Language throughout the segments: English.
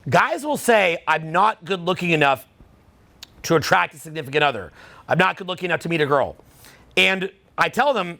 Guys will say, I'm not good looking enough to attract a significant other. I'm not good looking enough to meet a girl. And I tell them,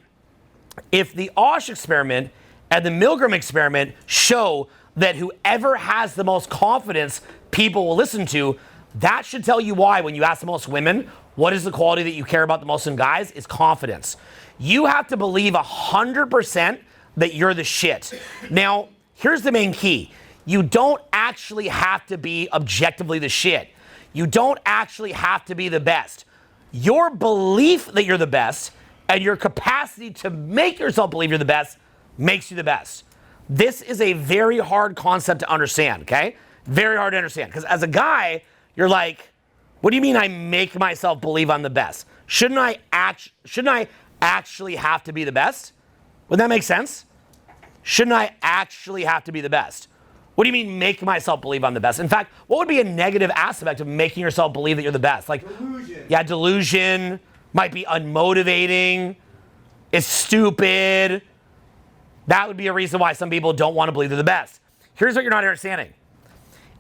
if the Osh experiment and the Milgram experiment show that whoever has the most confidence people will listen to, that should tell you why when you ask the most women, what is the quality that you care about the most in guys? Is confidence. You have to believe 100% that you're the shit. Now, here's the main key. You don't actually have to be objectively the shit. You don't actually have to be the best. Your belief that you're the best and your capacity to make yourself believe you're the best makes you the best. This is a very hard concept to understand, okay? Very hard to understand. Because as a guy, you're like, what do you mean I make myself believe I'm the best? Shouldn't I actually have to be the best? Would that make sense? Shouldn't I actually have to be the best? What do you mean make myself believe I'm the best? In fact, what would be a negative aspect of making yourself believe that you're the best? Like, delusion. Yeah, delusion, might be unmotivating, it's stupid. That would be a reason why some people don't want to believe they're the best. Here's what you're not understanding.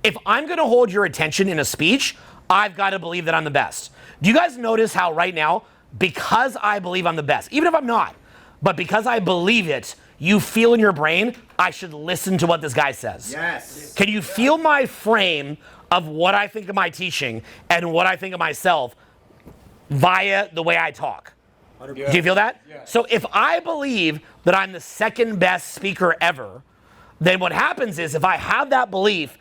If I'm going to hold your attention in a speech, I've got to believe that I'm the best. Do you guys notice how right now, because I believe I'm the best, even if I'm not, but because I believe it, you feel in your brain, I should listen to what this guy says. Yes. Can you feel my frame of what I think of my teaching and what I think of myself via the way I talk? Yeah. Do you feel that? Yeah. So if I believe that I'm the second best speaker ever, then what happens is if I have that belief,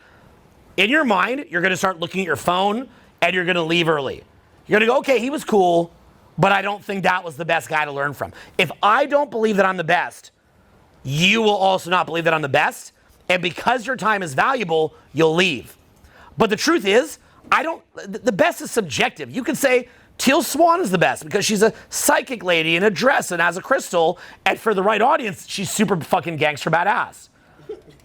in your mind, you're going to start looking at your phone and you're going to leave early. You're going to go, okay, he was cool, but I don't think that was the best guy to learn from. If I don't believe that I'm the best, you will also not believe that I'm the best. And because your time is valuable, you'll leave. But the truth is, the best is subjective. You could say Teal Swan is the best because she's a psychic lady in a dress and has a crystal. And for the right audience, she's super fucking gangster badass.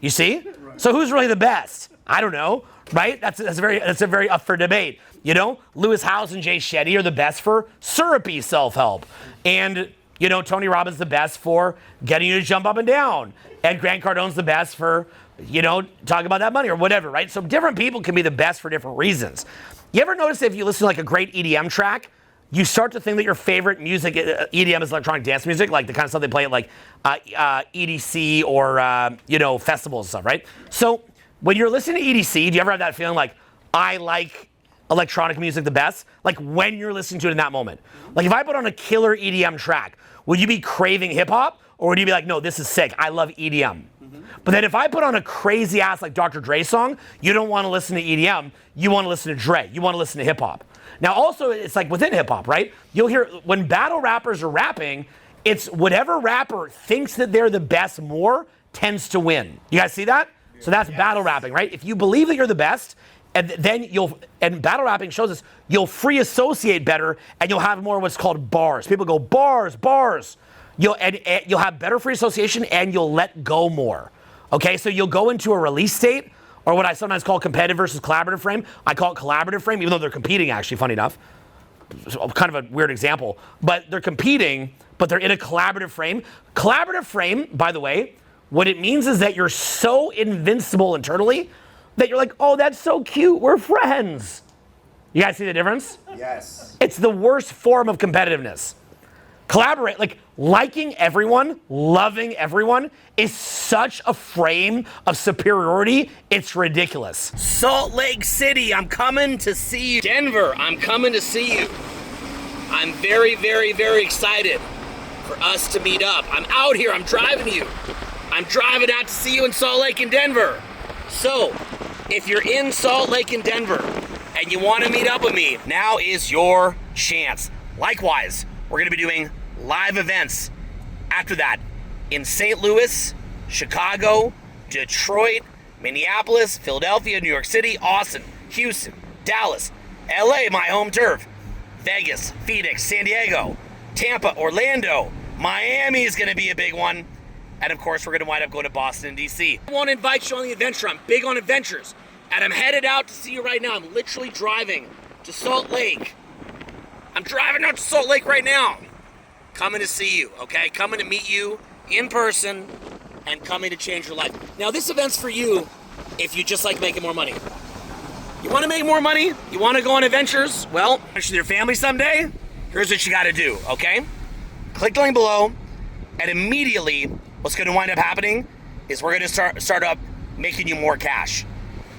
You see? So who's really the best? I don't know, right? That's a very up for debate. You know, Lewis Howes and Jay Shetty are the best for syrupy self-help. And, you know, Tony Robbins the best for getting you to jump up and down. And Grant Cardone's the best for, you know, talking about that money or whatever, right? So different people can be the best for different reasons. You ever notice if you listen to like a great EDM track, you start to think that your favorite music, EDM is electronic dance music, like the kind of stuff they play at like EDC or, you know, festivals and stuff, right? So when you're listening to EDC, do you ever have that feeling like, I like electronic music the best? Like when you're listening to it in that moment. Like if I put on a killer EDM track, would you be craving hip hop? Or would you be like, no, this is sick, I love EDM? But then if I put on a crazy ass like Dr. Dre song, you don't want to listen to EDM, you want to listen to Dre, you want to listen to hip hop. Now also, it's like within hip hop, right? You'll hear, when battle rappers are rapping, it's whatever rapper thinks that they're the best more tends to win. You guys see that? So that's battle rapping, right? If you believe that you're the best, and then and battle rapping shows us, you'll free associate better and you'll have more what's called bars. People go bars, bars. You'll have better free association and you'll let go more. Okay, so you'll go into a release state, or what I sometimes call competitive versus collaborative frame. I call it collaborative frame, even though they're competing actually, funny enough. Kind of a weird example, but they're competing, but they're in a collaborative frame. Collaborative frame, by the way, what it means is that you're so invincible internally that you're like, oh, that's so cute, we're friends. You guys see the difference? Yes. It's the worst form of competitiveness. Collaborate, like liking everyone, loving everyone is such a frame of superiority, it's ridiculous. Salt Lake City, I'm coming to see you. Denver, I'm coming to see you. I'm very, very, very excited for us to meet up. I'm out here, I'm driving you. I'm driving out to see you in Salt Lake and Denver. So, if you're in Salt Lake and Denver and you want to meet up with me, now is your chance. Likewise, we're going to be doing live events after that in St. Louis, Chicago, Detroit, Minneapolis, Philadelphia, New York City, Austin, Houston, Dallas, LA, my home turf, Vegas, Phoenix, San Diego, Tampa, Orlando, Miami is going to be a big one. And of course, we're going to wind up going to Boston and DC. I want to invite you on the adventure. I'm big on adventures. And I'm headed out to see you right now. I'm literally driving to Salt Lake. I'm driving out to Salt Lake right now. Coming to see you, okay? Coming to meet you in person and coming to change your life. Now, this event's for you if you just like making more money. You want to make more money? You want to go on adventures? Well, with your family someday? Here's what you got to do, okay? Click the link below, and immediately what's going to wind up happening is we're going to start up making you more cash.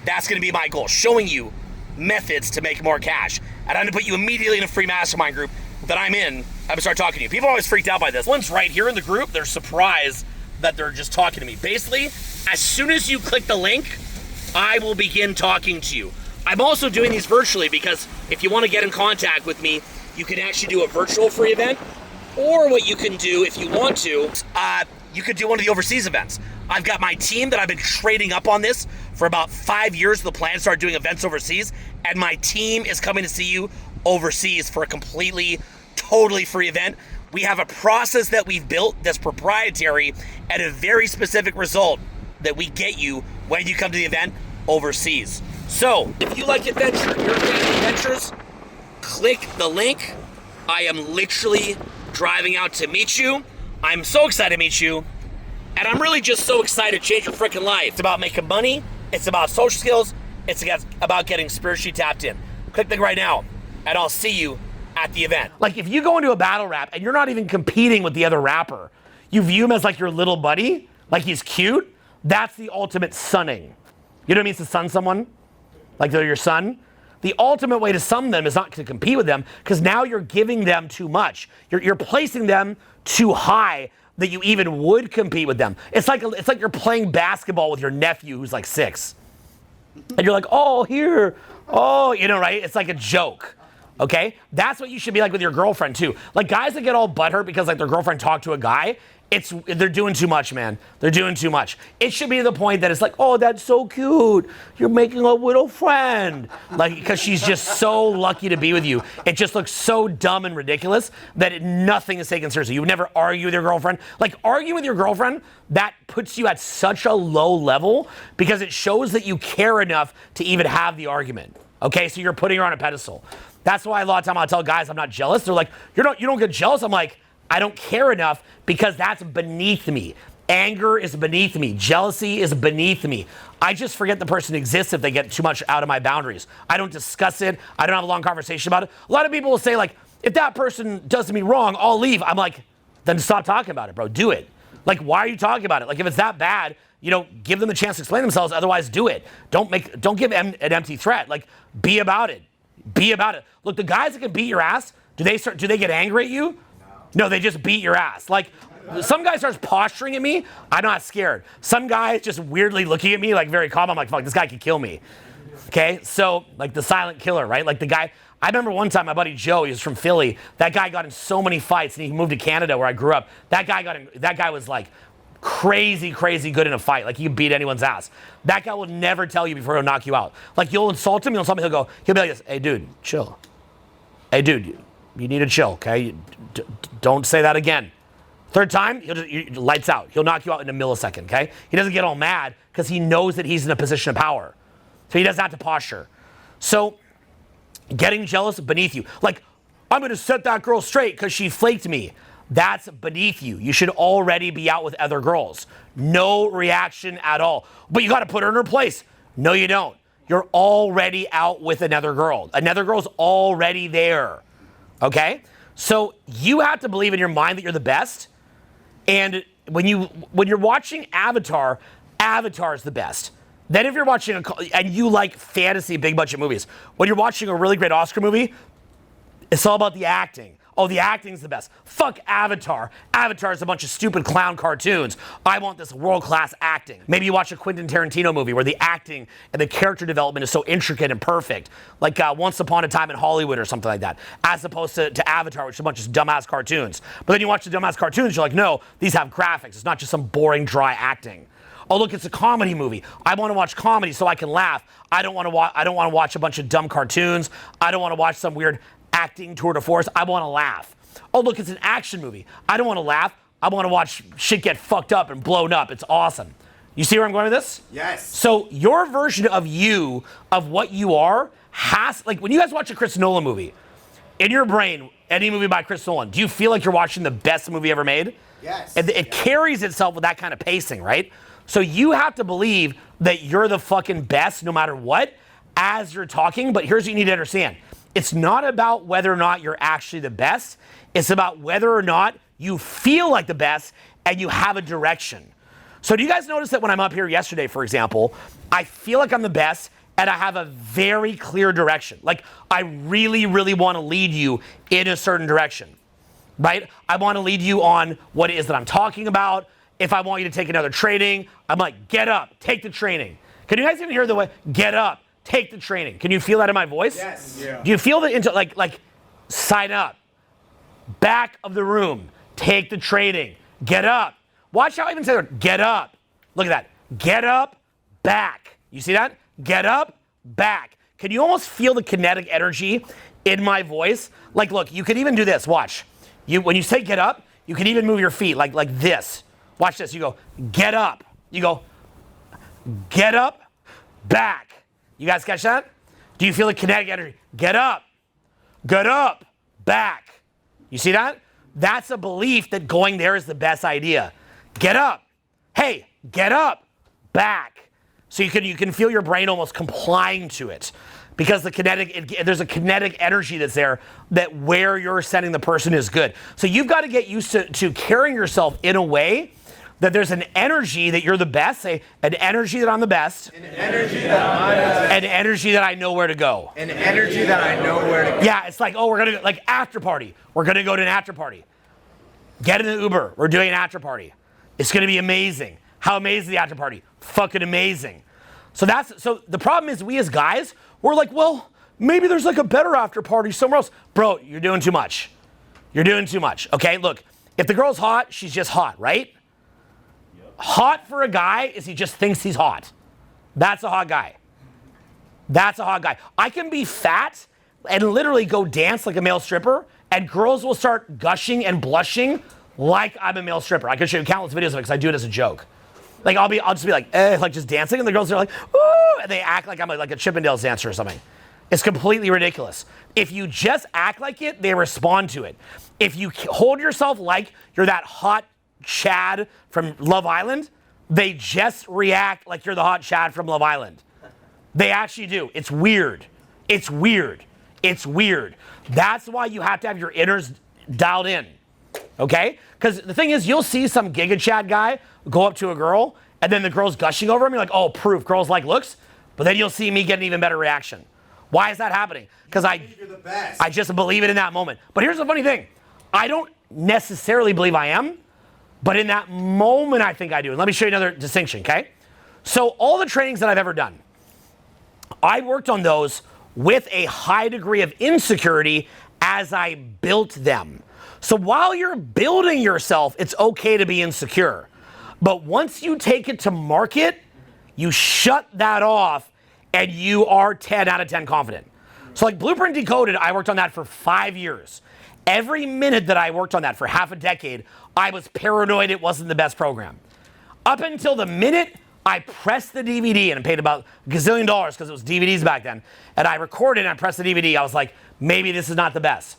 That's going to be my goal, showing you methods to make more cash. And I'm going to put you immediately in a free mastermind group that I'm in. I'm going to start talking to you. People are always freaked out by this. One's right here in the group. They're surprised that they're just talking to me. Basically, as soon as you click the link, I will begin talking to you. I'm also doing these virtually because if you want to get in contact with me, you can actually do a virtual free event, or what you can do if you want to, you could do one of the overseas events. I've got my team that I've been trading up on this for about 5 years. The plan to start doing events overseas, and my team is coming to see you overseas for a completely, totally free event. We have a process that we've built that's proprietary and a very specific result that we get you when you come to the event overseas. So, if you like adventure, you're a fan of adventures, click the link. I am literally driving out to meet you. I'm so excited to meet you. And I'm really just so excited to change your freaking life. It's about making money. It's about social skills. It's about getting spiritually tapped in. Click the link right now, and I'll see you at the event. Like, if you go into a battle rap and you're not even competing with the other rapper, you view him as like your little buddy, like he's cute, that's the ultimate sunning. You know what it means to sun someone? Like they're your son? The ultimate way to sun them is not to compete with them, because now you're giving them too much. You're placing them too high that you even would compete with them. It's like you're playing basketball with your nephew who's like 6. And you're like, oh, here, oh, you know, right? It's like a joke, okay? That's what you should be like with your girlfriend too. Like guys that get all butthurt because like their girlfriend talked to a guy, they're doing too much, man. They're doing too much. It should be to the point that it's like, oh, that's so cute. You're making a little friend. Like, because she's just so lucky to be with you. It just looks so dumb and ridiculous that nothing is taken seriously. You would never argue with your girlfriend. Like, arguing with your girlfriend, that puts you at such a low level because it shows that you care enough to even have the argument. Okay, so you're putting her on a pedestal. That's why a lot of time I'll tell guys I'm not jealous. They're like, you don't get jealous. I'm like, I don't care enough because that's beneath me. Anger is beneath me. Jealousy is beneath me. I just forget the person exists if they get too much out of my boundaries. I don't discuss it. I don't have a long conversation about it. A lot of people will say, like, if that person does me wrong, I'll leave. I'm like, then stop talking about it, bro. Do it. Like, why are you talking about it? Like, if it's that bad, give them the chance to explain themselves. Otherwise, do it. Don't give an empty threat. Like, be about it. Be about it. Look, the guys that can beat your ass, do they get angry at you? No, they just beat your ass. Like, some guy starts posturing at me, I'm not scared. Some guy is just weirdly looking at me, like very calm. I'm like, fuck, this guy could kill me. Okay, so like the silent killer, right? Like the guy, I remember one time my buddy Joe, he was from Philly. That guy got in so many fights, and he moved to Canada where I grew up. That guy was like crazy good in a fight. Like he could beat anyone's ass. That guy will never tell you before he'll knock you out. Like you'll insult him, he'll be like this, hey dude, chill. Hey dude, you need to chill, okay? Don't say that again. Third time, lights out. He'll knock you out in a millisecond, okay? He doesn't get all mad because he knows that he's in a position of power. So he doesn't have to posture. So getting jealous beneath you. Like, I'm going to set that girl straight because she flaked me. That's beneath you. You should already be out with other girls. No reaction at all. But you got to put her in her place. No, you don't. You're already out with another girl. Another girl's already there, okay? So you have to believe in your mind that you're the best. And when you're watching Avatar, Avatar is the best. Then if you're watching and you like fantasy big budget movies, when you're watching a really great Oscar movie, it's all about the acting. Oh, the acting's the best. Fuck Avatar. Avatar is a bunch of stupid clown cartoons. I want this world-class acting. Maybe you watch a Quentin Tarantino movie where the acting and the character development is so intricate and perfect, like Once Upon a Time in Hollywood or something like that, as opposed to Avatar, which is a bunch of dumbass cartoons. But then you watch the dumbass cartoons, you're like, no, these have graphics. It's not just some boring, dry acting. Oh, look, it's a comedy movie. I want to watch comedy so I can laugh. I don't want to watch a bunch of dumb cartoons. I don't want to watch some weird acting tour de force. I want to laugh. Oh, look, it's an action movie. I don't want to laugh. I want to watch shit get fucked up and blown up. It's awesome. You see where I'm going with this? Yes. So your version of you, of what you are, like when you guys watch a Chris Nolan movie, in your brain, any movie by Chris Nolan, do you feel like you're watching the best movie ever made? Yes. It carries itself with that kind of pacing, right? So you have to believe that you're the fucking best no matter what as you're talking. But here's what you need to understand. It's not about whether or not you're actually the best. It's about whether or not you feel like the best and you have a direction. So do you guys notice that when I'm up here yesterday, for example, I feel like I'm the best and I have a very clear direction. Like I really, really want to lead you in a certain direction, right? I want to lead you on what it is that I'm talking about. If I want you to take another training, I'm like, get up, take the training. Can you guys even hear the way, get up, take the training? Can you feel that in my voice? Yes. Yeah. Do you feel the, like, sign up, back of the room, take the training, get up. Watch how I even say that, get up. Look at that, get up, back. You see that? Get up, back. Can you almost feel the kinetic energy in my voice? Like, look, you could even do this, watch. When you say get up, you can even move your feet like this. Watch this, you go, get up. You go, get up, back. You guys catch that? Do you feel the kinetic energy? Get up, back. You see that? That's a belief that going there is the best idea. Get up. Hey, get up, back. So you can feel your brain almost complying to it because there's a kinetic energy that's there that where you're sending the person is good. So you've got to get used to carrying yourself in a way that there's an energy that you're the best. Say, an energy that I'm the best. An energy that I'm the best. An energy that I know where to go. An energy that I know where to go. Yeah, it's like, oh, we're going to, like, after party. We're going to go to an after party. Get in the Uber. We're doing an after party. It's going to be amazing. How amazing is the after party? Fucking amazing. So the problem is we as guys, we're like, well, maybe there's like a better after party somewhere else. Bro, you're doing too much. You're doing too much. Okay, look, if the girl's hot, she's just hot, right? Hot for a guy is he just thinks he's hot. That's a hot guy. That's a hot guy. I can be fat and literally go dance like a male stripper, and girls will start gushing and blushing like I'm a male stripper. I can show you countless videos of it because I do it as a joke. Like I'll just be like, like just dancing, and the girls are like, ooh, and they act like I'm like a Chippendales dancer or something. It's completely ridiculous. If you just act like it, they respond to it. If you hold yourself like you're that hot Chad from Love Island, they just react like you're the hot Chad from Love Island. They actually do. It's weird. It's weird. It's weird. That's why you have to have your inners dialed in. Okay? Because the thing is, you'll see some Giga Chad guy go up to a girl, and then the girl's gushing over him. You're like, oh, proof. Girls like looks. But then you'll see me get an even better reaction. Why is that happening? Because I just believe it in that moment. But here's the funny thing. I don't necessarily believe I am, but in that moment, I think I do. And let me show you another distinction, okay? So all the trainings that I've ever done, I worked on those with a high degree of insecurity as I built them. So while you're building yourself, it's okay to be insecure. But once you take it to market, you shut that off and you are 10 out of 10 confident. So like Blueprint Decoded, I worked on that for 5 years. Every minute that I worked on that for half a decade, I was paranoid it wasn't the best program. Up until the minute I pressed the DVD, and I paid about $1 gazillion because it was DVDs back then, and I recorded and I pressed the DVD, I was like, maybe this is not the best.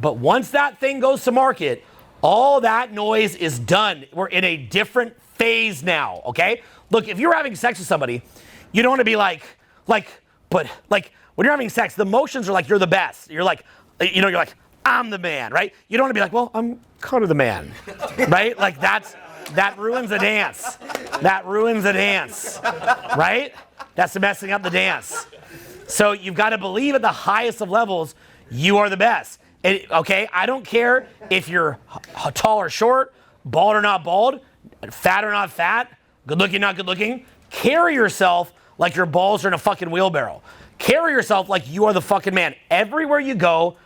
But once that thing goes to market, all that noise is done. We're in a different phase now, okay? Look, if you're having sex with somebody, you don't want to be but when you're having sex, the emotions are like you're the best. You're like, you're like, I'm the man, right? You don't want to be like, well, I'm kind of the man, right? Like that ruins a dance. That ruins a dance, right? That's messing up the dance. So you've got to believe at the highest of levels, you are the best. Okay, I don't care if you're tall or short, bald or not bald, fat or not fat, good looking, not good looking. Carry yourself like your balls are in a fucking wheelbarrow. Carry yourself like you are the fucking man. Everywhere you go,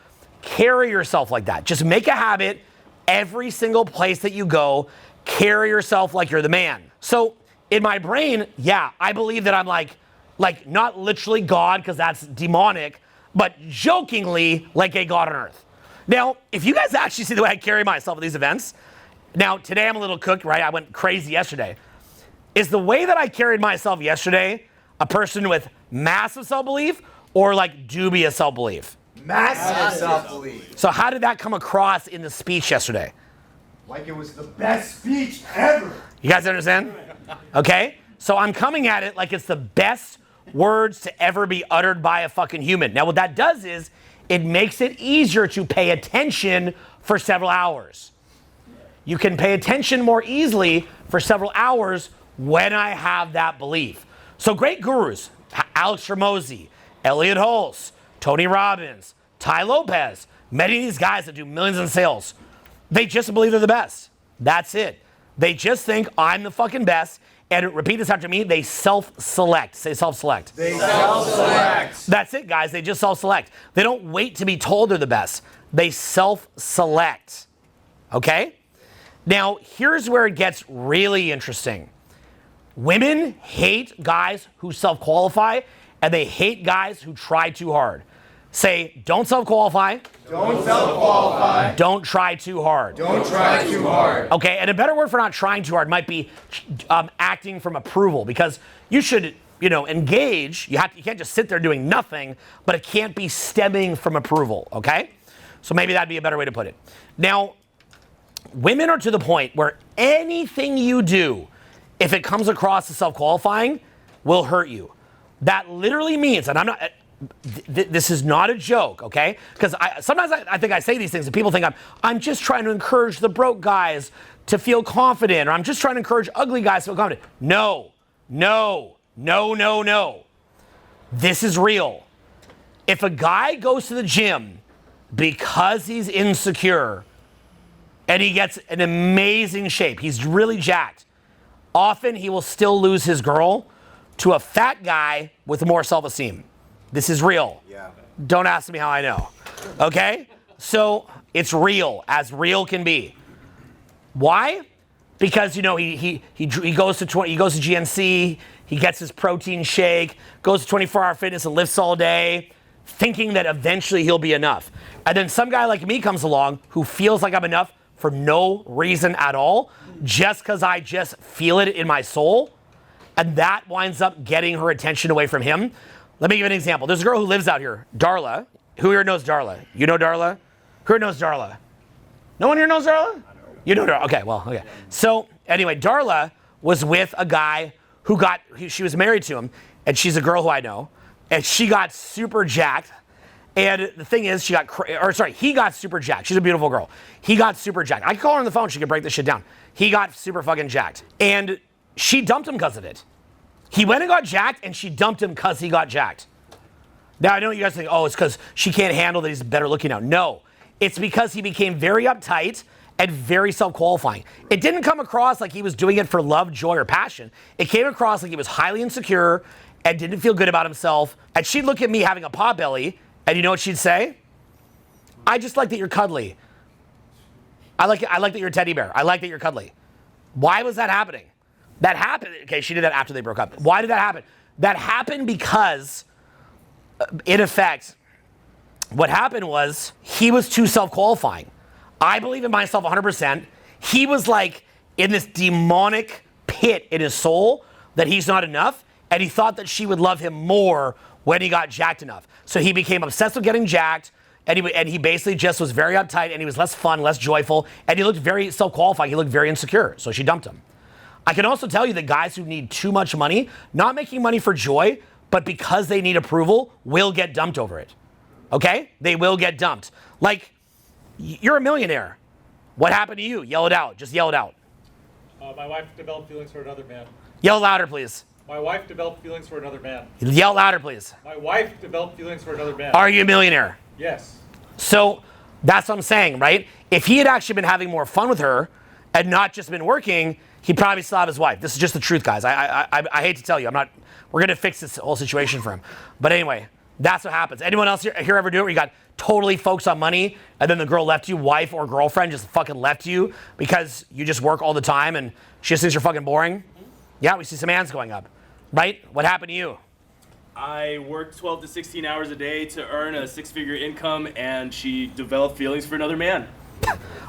carry yourself like that. Just make a habit every single place that you go, carry yourself like you're the man. So in my brain, yeah, I believe that I'm like not literally God because that's demonic, but jokingly like a God on earth. Now, if you guys actually see the way I carry myself at these events, now today I'm a little cooked, right? I went crazy yesterday. Is the way that I carried myself yesterday a person with massive self-belief or like dubious self-belief? Massive self-belief. So how did that come across in the speech yesterday? Like it was the best speech ever. You guys understand? Okay? So I'm coming at it like it's the best words to ever be uttered by a fucking human. Now, what that does is it makes it easier to pay attention for several hours. You can pay attention more easily for several hours when I have that belief. So great gurus, Alex Hormozi, Elliot Hulse, Tony Robbins, Ty Lopez, many of these guys that do millions in sales, they just believe they're the best. That's it. They just think I'm the fucking best. And repeat this after me, they self-select. Say self-select. They self-select. That's it, guys. They just self-select. They don't wait to be told they're the best. They self-select. Okay? Now, here's where it gets really interesting. Women hate guys who self-qualify, and they hate guys who try too hard. Say, don't self-qualify. Don't self-qualify. Don't try too hard. Don't try too hard. Okay, and a better word for not trying too hard might be acting from approval, because you should, engage. You can't just sit there doing nothing, but it can't be stemming from approval, okay? So maybe that'd be a better way to put it. Now, women are to the point where anything you do, if it comes across as self-qualifying, will hurt you. That literally means, and I'm not, this is not a joke, okay? Because sometimes I think I say these things and people think I'm just trying to encourage the broke guys to feel confident, or I'm just trying to encourage ugly guys to feel confident. No. This is real. If a guy goes to the gym because he's insecure and he gets an amazing shape, he's really jacked, often he will still lose his girl to a fat guy with more self-esteem. This is real. Yeah. Don't ask me how I know. Okay? So it's real, as real can be. Why? Because he goes to GNC, he gets his protein shake, goes to 24-hour fitness and lifts all day, thinking that eventually he'll be enough. And then some guy like me comes along who feels like I'm enough for no reason at all, just because I just feel it in my soul, and that winds up getting her attention away from him. Let me give you an example. There's a girl who lives out here, Darla. Who here knows Darla? You know Darla? Who here knows Darla? No one here knows Darla? You know Darla. Okay, well, okay. So anyway, Darla was with a guy she was married to him, and she's a girl who I know, and she got super jacked. And the thing is, he got super jacked. She's a beautiful girl. He got super jacked. I could call her on the phone. She could break this shit down. He got super fucking jacked. And she dumped him because of it. He went and got jacked, and she dumped him because he got jacked. Now, I know you guys think, it's because she can't handle that he's better looking now. No, it's because he became very uptight and very self-qualifying. It didn't come across like he was doing it for love, joy, or passion. It came across like he was highly insecure and didn't feel good about himself. And she'd look at me having a pot belly, and you know what she'd say? I just like that you're cuddly. I like that you're a teddy bear. I like that you're cuddly. Why was that happening? That happened, okay, she did that after they broke up. Why did that happen? That happened because, in effect, what happened was he was too self-qualifying. I believe in myself 100%. He was like in this demonic pit in his soul that he's not enough, and he thought that she would love him more when he got jacked enough. So he became obsessed with getting jacked, and he basically just was very uptight, and he was less fun, less joyful, and he looked very self-qualifying. He looked very insecure, so she dumped him. I can also tell you that guys who need too much money, not making money for joy, but because they need approval, will get dumped over it. Okay? They will get dumped. Like, you're a millionaire. What happened to you? Yell it out. Just yell it out. My wife developed feelings for another man. Yell louder, please. My wife developed feelings for another man. Yell louder, please. My wife developed feelings for another man. Are you a millionaire? Yes. So that's what I'm saying, right? If he had actually been having more fun with her and not just been working, he'd probably still have his wife. This is just the truth, guys. I hate to tell you. We're going to fix this whole situation for him. But anyway, that's what happens. Anyone else here ever do it where you got totally focused on money and then the girl left you, wife or girlfriend just fucking left you because you just work all the time and she just thinks you're fucking boring? Yeah, we see some hands going up. Right? What happened to you? I worked 12 to 16 hours a day to earn a six-figure income, and she developed feelings for another man.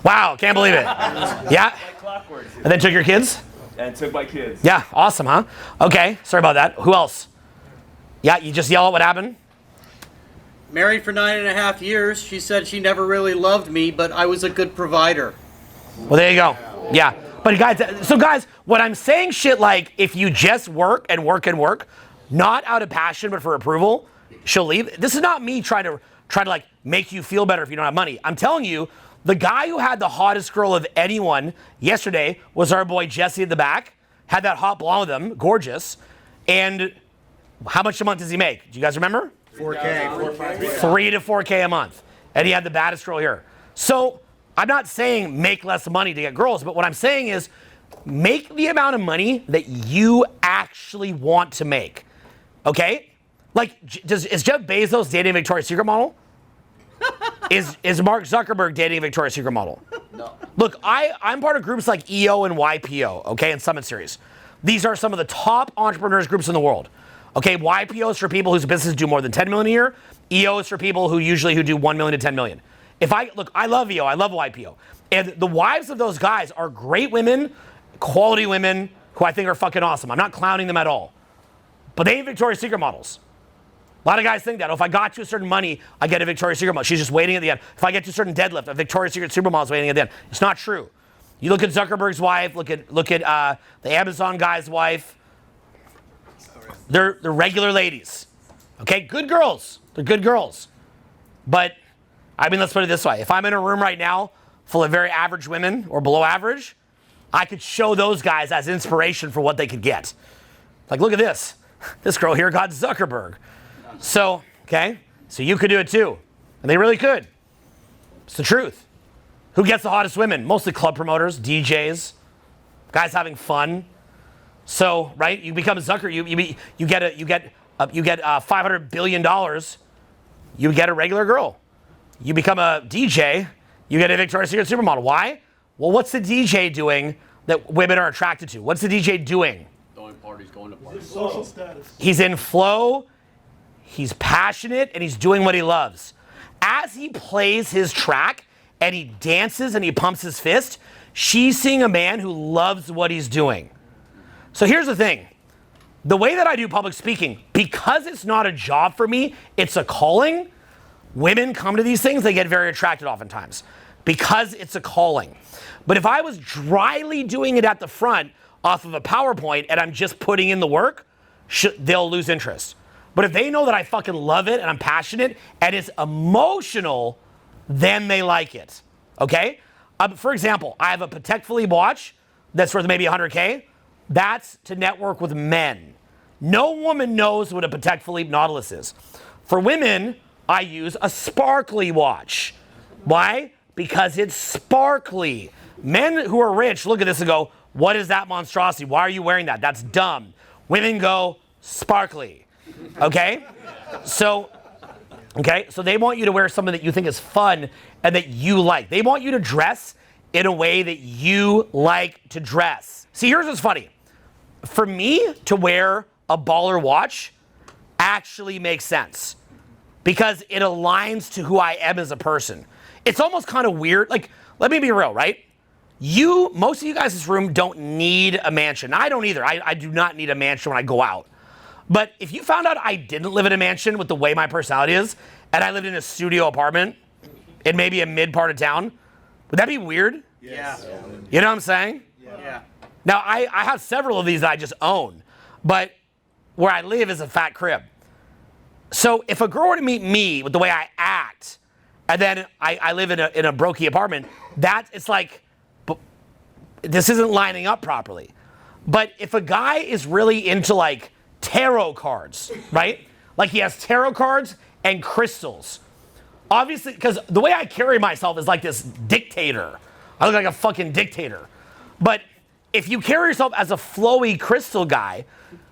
Wow, can't believe it. Yeah? Like clockwork. And then took your kids? And took my kids. Yeah, awesome, huh? Okay, sorry about that. Who else? Yeah, you just yell out what happened? Married for 9.5 years. She said she never really loved me, but I was a good provider. Well, there you go. Yeah. But guys, when I'm saying shit like if you just work and work and work, not out of passion but for approval, she'll leave. This is not me trying to like make you feel better if you don't have money. I'm telling you, the guy who had the hottest girl of anyone yesterday was our boy Jesse at the back. Had that hot blonde with him, gorgeous. And how much a month does he make? Do you guys remember? 4K. 3 to 4K a month. And he had the baddest girl here. So I'm not saying make less money to get girls, but what I'm saying is make the amount of money that you actually want to make. Okay? Like, is Jeff Bezos dating a Victoria's Secret model? Is Mark Zuckerberg dating a Victoria's Secret model? No. Look, I'm part of groups like EO and YPO, okay, and Summit Series. These are some of the top entrepreneurs groups in the world. Okay, YPO is for people whose businesses do more than 10 million a year. EO is for people who do 1 million to 10 million. I love EO, I love YPO. And the wives of those guys are great women, quality women, who I think are fucking awesome. I'm not clowning them at all. But they ain't Victoria's Secret models. A lot of guys think that. Oh, if I got to a certain money, I get a Victoria's Secret model. She's just waiting at the end. If I get to a certain deadlift, a Victoria's Secret supermodel is waiting at the end. It's not true. You look at Zuckerberg's wife, look at the Amazon guy's wife. They're regular ladies. Okay, good girls. They're good girls. But, I mean, let's put it this way. If I'm in a room right now full of very average women or below average, I could show those guys as inspiration for what they could get. Like, look at this. This girl here got Zuckerberg. So, okay, so you could do it too. And they really could. It's the truth. Who gets the hottest women? Mostly club promoters, DJs, guys having fun. So, right, you become a Zucker, you get $500 billion, you get a regular girl. You become a DJ, you get a Victoria's Secret supermodel. Why? Well, what's the DJ doing that women are attracted to? What's the DJ doing? Throwing parties, going to parties. Social status. He's in flow, he's passionate, and he's doing what he loves. As he plays his track and he dances and he pumps his fist, she's seeing a man who loves what he's doing. So here's the thing. The way that I do public speaking, because it's not a job for me, it's a calling, women come to these things, they get very attracted oftentimes because it's a calling. But if I was dryly doing it at the front off of a PowerPoint and I'm just putting in the work, they'll lose interest. But if they know that I fucking love it and I'm passionate and it's emotional, then they like it, okay? For example, I have a Patek Philippe watch that's worth maybe 100K. That's to network with men. No woman knows what a Patek Philippe Nautilus is. For women, I use a sparkly watch. Why? Because it's sparkly. Men who are rich look at this and go, what is that monstrosity? Why are you wearing that? That's dumb. Women go, sparkly. Okay? So they want you to wear something that you think is fun and that you like. They want you to dress in a way that you like to dress. See, here's what's funny. For me to wear a baller watch actually makes sense because it aligns to who I am as a person. It's almost kind of weird. Like, let me be real, right? Most of you guys in this room don't need a mansion. I don't either. I do not need a mansion when I go out. But if you found out I didn't live in a mansion with the way my personality is, and I lived in a studio apartment in maybe a mid part of town, would that be weird? Yes. Yeah. You know what I'm saying? Yeah. Now, I have several of these that I just own, but where I live is a fat crib. So if a girl were to meet me with the way I act, and then I live in a brokey apartment, it's like, this isn't lining up properly. But if a guy is really into like tarot cards, right? Like he has tarot cards and crystals. Obviously, because the way I carry myself is like this dictator. I look like a fucking dictator. But if you carry yourself as a flowy crystal guy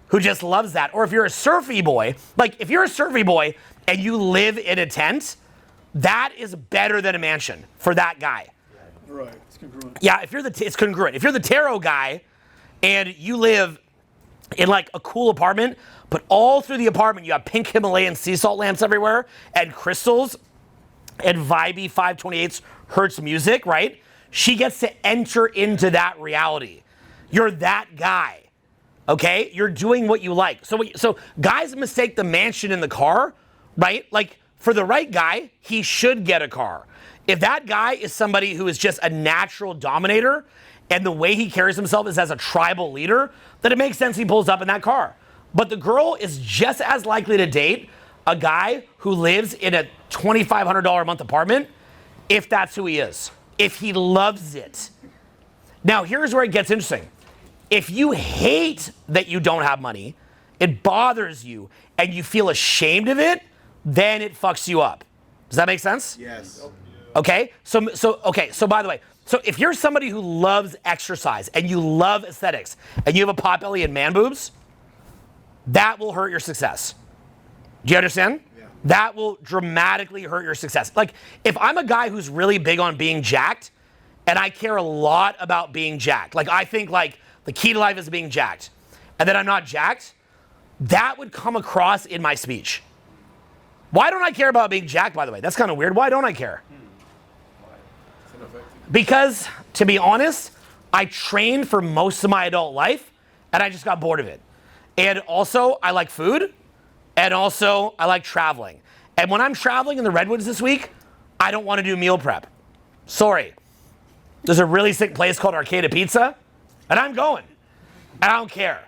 who just loves that, or if you're a surfy boy, like if you're a surfy boy and you live in a tent, that is better than a mansion for that guy. Right, it's congruent. Yeah, it's congruent. If you're the tarot guy and you live in like a cool apartment, but all through the apartment you have pink Himalayan sea salt lamps everywhere and crystals and vibey 528 hertz music, right? She gets to enter into that reality. You're that guy, okay? You're doing what you like. So guys mistake the mansion and the car, right? Like for the right guy, he should get a car. If that guy is somebody who is just a natural dominator and the way he carries himself is as a tribal leader, then it makes sense he pulls up in that car. But the girl is just as likely to date a guy who lives in a $2,500 a month apartment if that's who he is, if he loves it. Now, here's where it gets interesting. If you hate that you don't have money, it bothers you, and you feel ashamed of it, then it fucks you up. Does that make sense? Yes. Okay? So by the way, so if you're somebody who loves exercise and you love aesthetics and you have a pot belly and man boobs, that will hurt your success. Do you understand? Yeah. That will dramatically hurt your success. Like, if I'm a guy who's really big on being jacked, and I care a lot about being jacked, like I think like the key to life is being jacked, and then I'm not jacked, that would come across in my speech. Why don't I care about being jacked, by the way? That's kind of weird. Why don't I care? Because, to be honest, I trained for most of my adult life, and I just got bored of it. And also, I like food, and also, I like traveling. And when I'm traveling in the Redwoods this week, I don't want to do meal prep. Sorry. There's a really sick place called Arcada Pizza, and I'm going. And I don't care.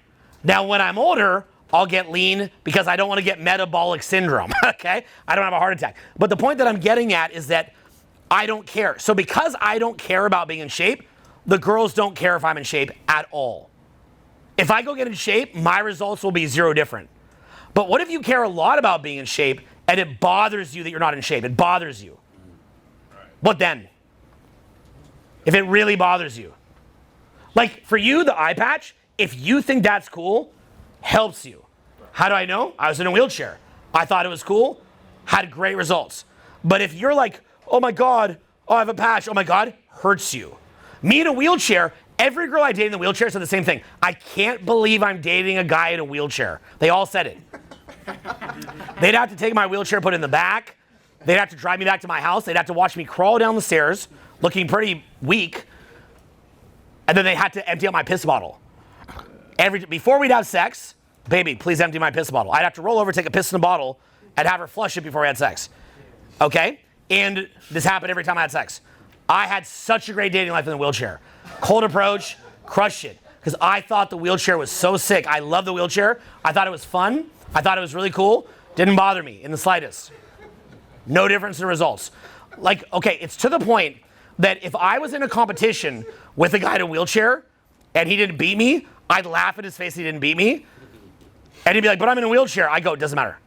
Now, when I'm older, I'll get lean because I don't want to get metabolic syndrome, okay? I don't have a heart attack. But the point that I'm getting at is that I don't care. So because I don't care about being in shape, the girls don't care if I'm in shape at all. If I go get in shape, my results will be zero different. But what if you care a lot about being in shape and it bothers you that you're not in shape? It bothers you. What then? If it really bothers you. Like for you, the eye patch, if you think that's cool, helps you. How do I know? I was in a wheelchair. I thought it was cool, had great results. But if you're like, oh my God, oh I have a patch, oh my God, hurts you. Me in a wheelchair, every girl I dated in the wheelchair said the same thing. I can't believe I'm dating a guy in a wheelchair. They all said it. They'd have to take my wheelchair, put it in the back. They'd have to drive me back to my house. They'd have to watch me crawl down the stairs, looking pretty weak. And then they had to empty out my piss bottle. Before we'd have sex, baby, please empty my piss bottle. I'd have to roll over, take a piss in a bottle, and have her flush it before we had sex. Okay? And this happened every time I had sex. I had such a great dating life in the wheelchair. Cold approach, crushed it. Because I thought the wheelchair was so sick. I love the wheelchair. I thought it was fun. I thought it was really cool. Didn't bother me in the slightest. No difference in results. Like, okay, it's to the point that if I was in a competition with a guy in a wheelchair and he didn't beat me, I'd laugh at his face he didn't beat me. And he'd be like, but I'm in a wheelchair. I go, it doesn't matter.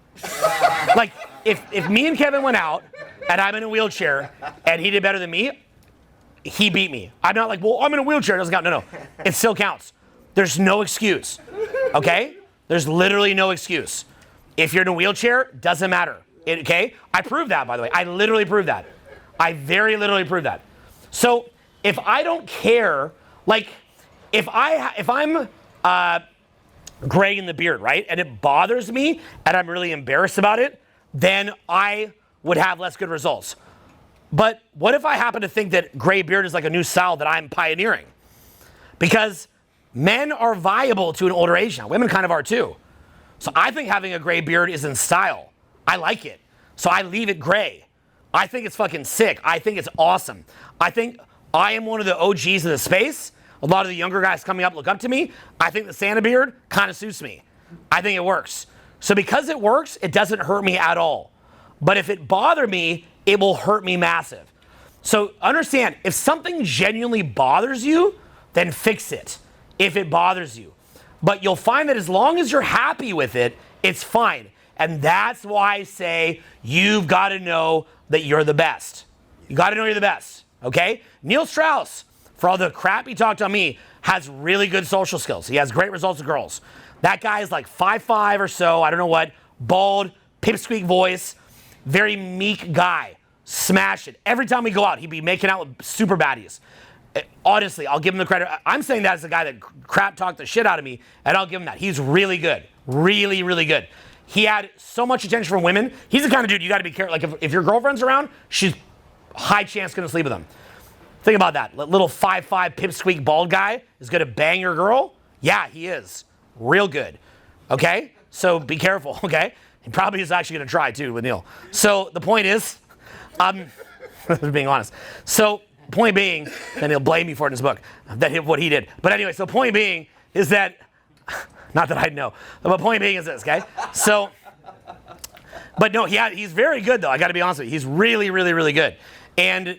Like, if me and Kevin went out and I'm in a wheelchair and he did better than me, he beat me. I'm not like, well, I'm in a wheelchair. It doesn't count. No. It still counts. There's no excuse. Okay? There's literally no excuse. If you're in a wheelchair, doesn't matter. Okay? I proved that, by the way. I literally proved that. I very literally proved that. So if I don't care, like, if I'm gray in the beard, right, and it bothers me and I'm really embarrassed about it, then I would have less good results. But what if I happen to think that gray beard is like a new style that I'm pioneering? Because men are viable to an older age now. Women kind of are too. So I think having a gray beard is in style. I like it. So I leave it gray. I think it's fucking sick. I think it's awesome. I think I am one of the OGs of the space. A lot of the younger guys coming up look up to me. I think the Santa beard kind of suits me. I think it works. So because it works, it doesn't hurt me at all. But if it bothers me, it will hurt me massive. So understand, if something genuinely bothers you, then fix it if it bothers you. But you'll find that as long as you're happy with it, it's fine. And that's why I say you've got to know that you're the best. You got to know you're the best, okay? Neil Strauss, for all the crap he talked on me, has really good social skills. He has great results with girls. That guy is like 5'5" or so, I don't know what, bald, pipsqueak voice, very meek guy. Smash it. Every time we go out, he'd be making out with super baddies. Honestly, I'll give him the credit. I'm saying that as a guy that crap talked the shit out of me, and I'll give him that. He's really good. Really, really good. He had so much attention from women. He's the kind of dude you got to be careful. Like, if your girlfriend's around, she's high chance going to sleep with him. Think about that. Little 5'5" pipsqueak bald guy is going to bang your girl? Yeah, he is. Real good. Okay? So be careful, okay? He probably is actually going to try, too, with Neil. So the point is, being honest. So point being, and he'll blame me for it in his book, what he did. But anyway, so point being is that, not that I know, but point being is this, okay? So, but no, he's very good though. I got to be honest with you. He's really, really, really good. And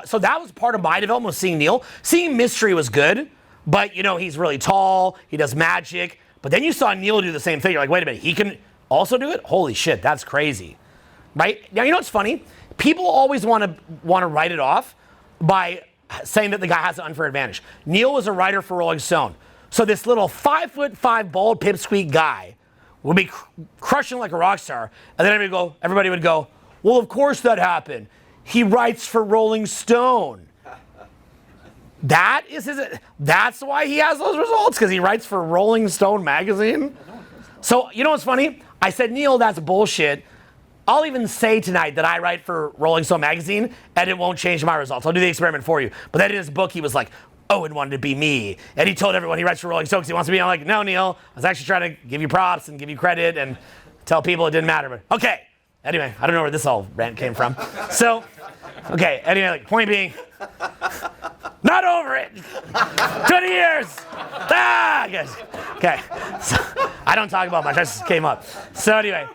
so that was part of my development was seeing Neil. Seeing Mystery was good, but he's really tall. He does magic. But then you saw Neil do the same thing. You're like, wait a minute, he can also do it? Holy shit, that's crazy, right? Now you know what's funny? People always want to write it off by saying that the guy has an unfair advantage. Neil was a writer for Rolling Stone, so this little 5'5" bald pipsqueak guy would be crushing like a rock star, and then everybody would go, well, of course that happened. He writes for Rolling Stone. That's why he has those results, because he writes for Rolling Stone magazine. So you know what's funny? I said, Neil, that's bullshit. I'll even say tonight that I write for Rolling Stone magazine, and it won't change my results. I'll do the experiment for you. But then in his book, he was like, Owen wanted to be me. And he told everyone he writes for Rolling Stone because he wants to be. I'm like, no, Neil, I was actually trying to give you props and give you credit and tell people it didn't matter. But okay. Anyway, I don't know where this all rant came from. So, okay, anyway, point being, not over it. 20 years. Good. Okay. So, I don't talk about much. I just came up. So anyway,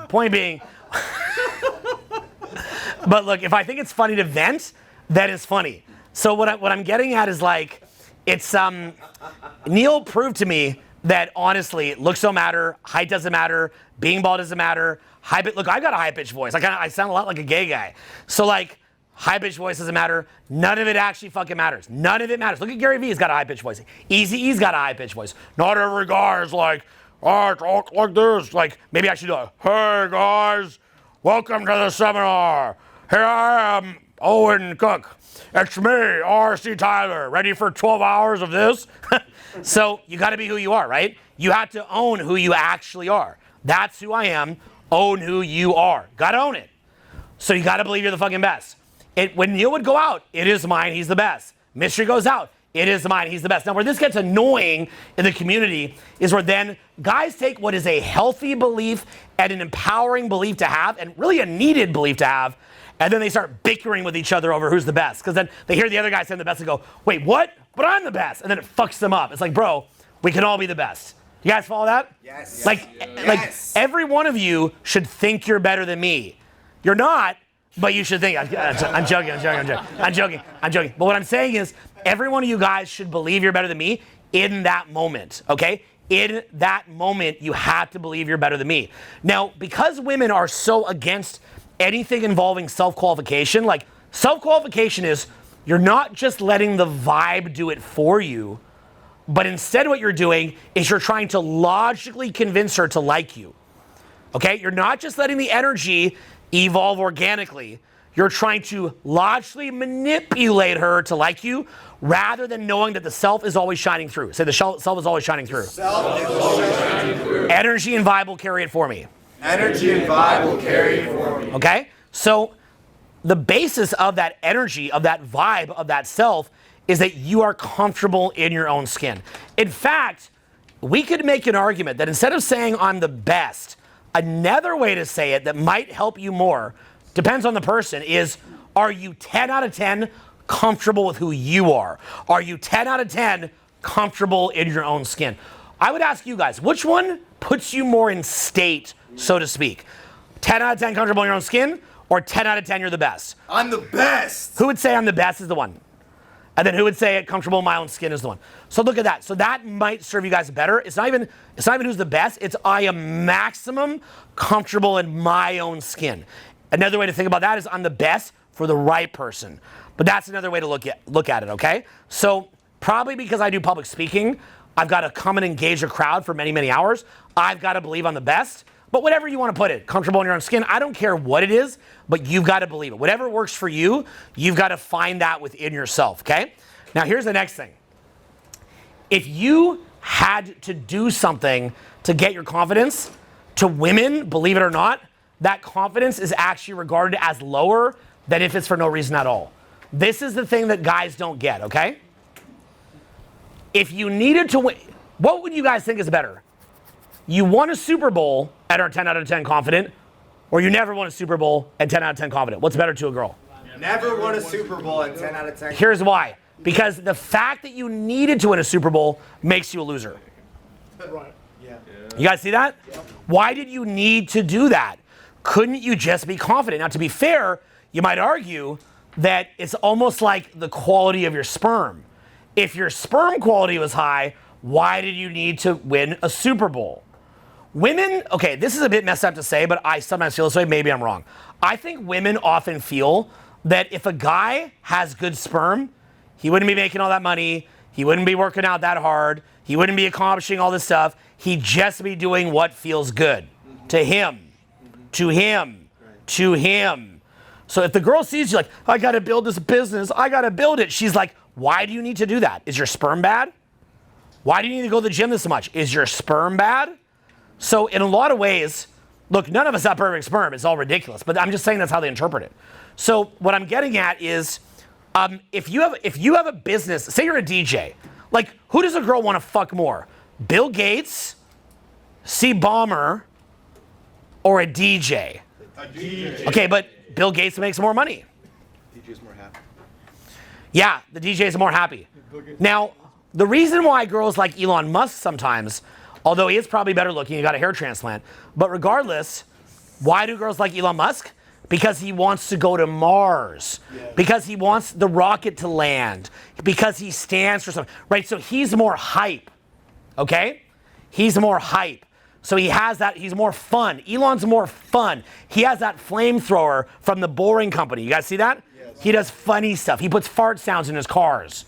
point being, but look, if I think it's funny to vent, that is funny. So what I'm getting at is like, it's, Neil proved to me that honestly, looks don't matter, height doesn't matter, being bald doesn't matter. Look, I've got a high-pitched voice. I sound a lot like a gay guy. So like, high-pitched voice doesn't matter. None of it actually fucking matters. None of it matters. Look at Gary Vee, he's got a high-pitched voice. Eazy-E's got a high-pitched voice. Not every guy is like, I talk like this. Like, maybe I should do a, hey guys, welcome to the seminar. Here I am, Owen Cook. It's me, R.C. Tyler, ready for 12 hours of this? So you gotta be who you are, right? You have to own who you actually are. That's who I am. Own who you are. Gotta own it. So you gotta believe you're the fucking best. When Neil would go out, it is mine, he's the best. Mystery goes out, it is mine, he's the best. Now where this gets annoying in the community is where then guys take what is a healthy belief and an empowering belief to have, and really a needed belief to have, and then they start bickering with each other over who's the best. Because then they hear the other guy saying the best and go, wait, what? But I'm the best. And then it fucks them up. It's like, bro, we can all be the best. You guys follow that? Yes. Like every one of you should think you're better than me. You're not, but you should think. I'm joking. But what I'm saying is, every one of you guys should believe you're better than me in that moment, okay? In that moment, you have to believe you're better than me. Now, because women are so against anything involving self-qualification, like self-qualification is, you're not just letting the vibe do it for you, but instead what you're doing is you're trying to logically convince her to like you, okay? You're not just letting the energy evolve organically. You're trying to logically manipulate her to like you rather than knowing that the self is always shining through. Say the self is always shining through. Self is always shining through. Energy and vibe will carry it for me. Energy and vibe will carry it for me. Okay? So the basis of that energy, of that vibe, of that self is that you are comfortable in your own skin. In fact, we could make an argument that instead of saying I'm the best, another way to say it that might help you more, depends on the person, is are you 10 out of 10 comfortable with who you are? Are you 10 out of 10 comfortable in your own skin? I would ask you guys, which one puts you more in state, so to speak? 10 out of 10 comfortable in your own skin, or 10 out of 10 you're the best? I'm the best. Who would say I'm the best is the one? And then who would say comfortable in my own skin is the one? So look at that. So that might serve you guys better. It's not even who's the best. It's I am maximum comfortable in my own skin. Another way to think about that is I'm the best for the right person. But that's another way to look at it, okay? So probably because I do public speaking, I've got to come and engage a crowd for many, many hours. I've got to believe I'm the best. But whatever you want to put it, comfortable in your own skin, I don't care what it is, but you've got to believe it. Whatever works for you, you've got to find that within yourself, okay? Now here's the next thing. If you had to do something to get your confidence, to women, believe it or not, that confidence is actually regarded as lower than if it's for no reason at all. This is the thing that guys don't get, okay? If you needed to win, what would you guys think is better? You won a Super Bowl and are 10 out of 10 confident, or you never won a Super Bowl and 10 out of 10 confident? What's better to a girl? Yeah, Never won a Super Bowl at 10 out of 10. Here's why. Because the fact that you needed to win a Super Bowl makes you a loser. Right. You guys see that? Why did you need to do that? Couldn't you just be confident? Now, to be fair, you might argue that it's almost like the quality of your sperm. If your sperm quality was high, why did you need to win a Super Bowl? Women, okay, this is a bit messed up to say, but I sometimes feel this way. Maybe I'm wrong. I think women often feel that if a guy has good sperm, he wouldn't be making all that money. He wouldn't be working out that hard. He wouldn't be accomplishing all this stuff. He'd just be doing what feels good to him, to him, to him. So if the girl sees you like, I got to build this business, I got to build it. She's like, why do you need to do that? Is your sperm bad? Why do you need to go to the gym this much? Is your sperm bad? So in a lot of ways, look, none of us have perfect sperm. It's all ridiculous. But I'm just saying that's how they interpret it. So what I'm getting at is, if you have a business, say you're a DJ, like who does a girl want to fuck more? Bill Gates, C. Bomber, or a DJ? A DJ. Okay, but Bill Gates makes more money. DJ's more happy. Yeah, the DJ is more happy. Now, the reason why girls like Elon Musk sometimes, although he is probably better looking, he got a hair transplant, but regardless, why do girls like Elon Musk? Because he wants to go to Mars, because he wants the rocket to land, because he stands for something, right? So he's more hype, okay? He's more hype. So he has that, he's more fun. Elon's more fun. He has that flamethrower from the Boring Company. You guys see that? Yes. He does funny stuff. He puts fart sounds in his cars.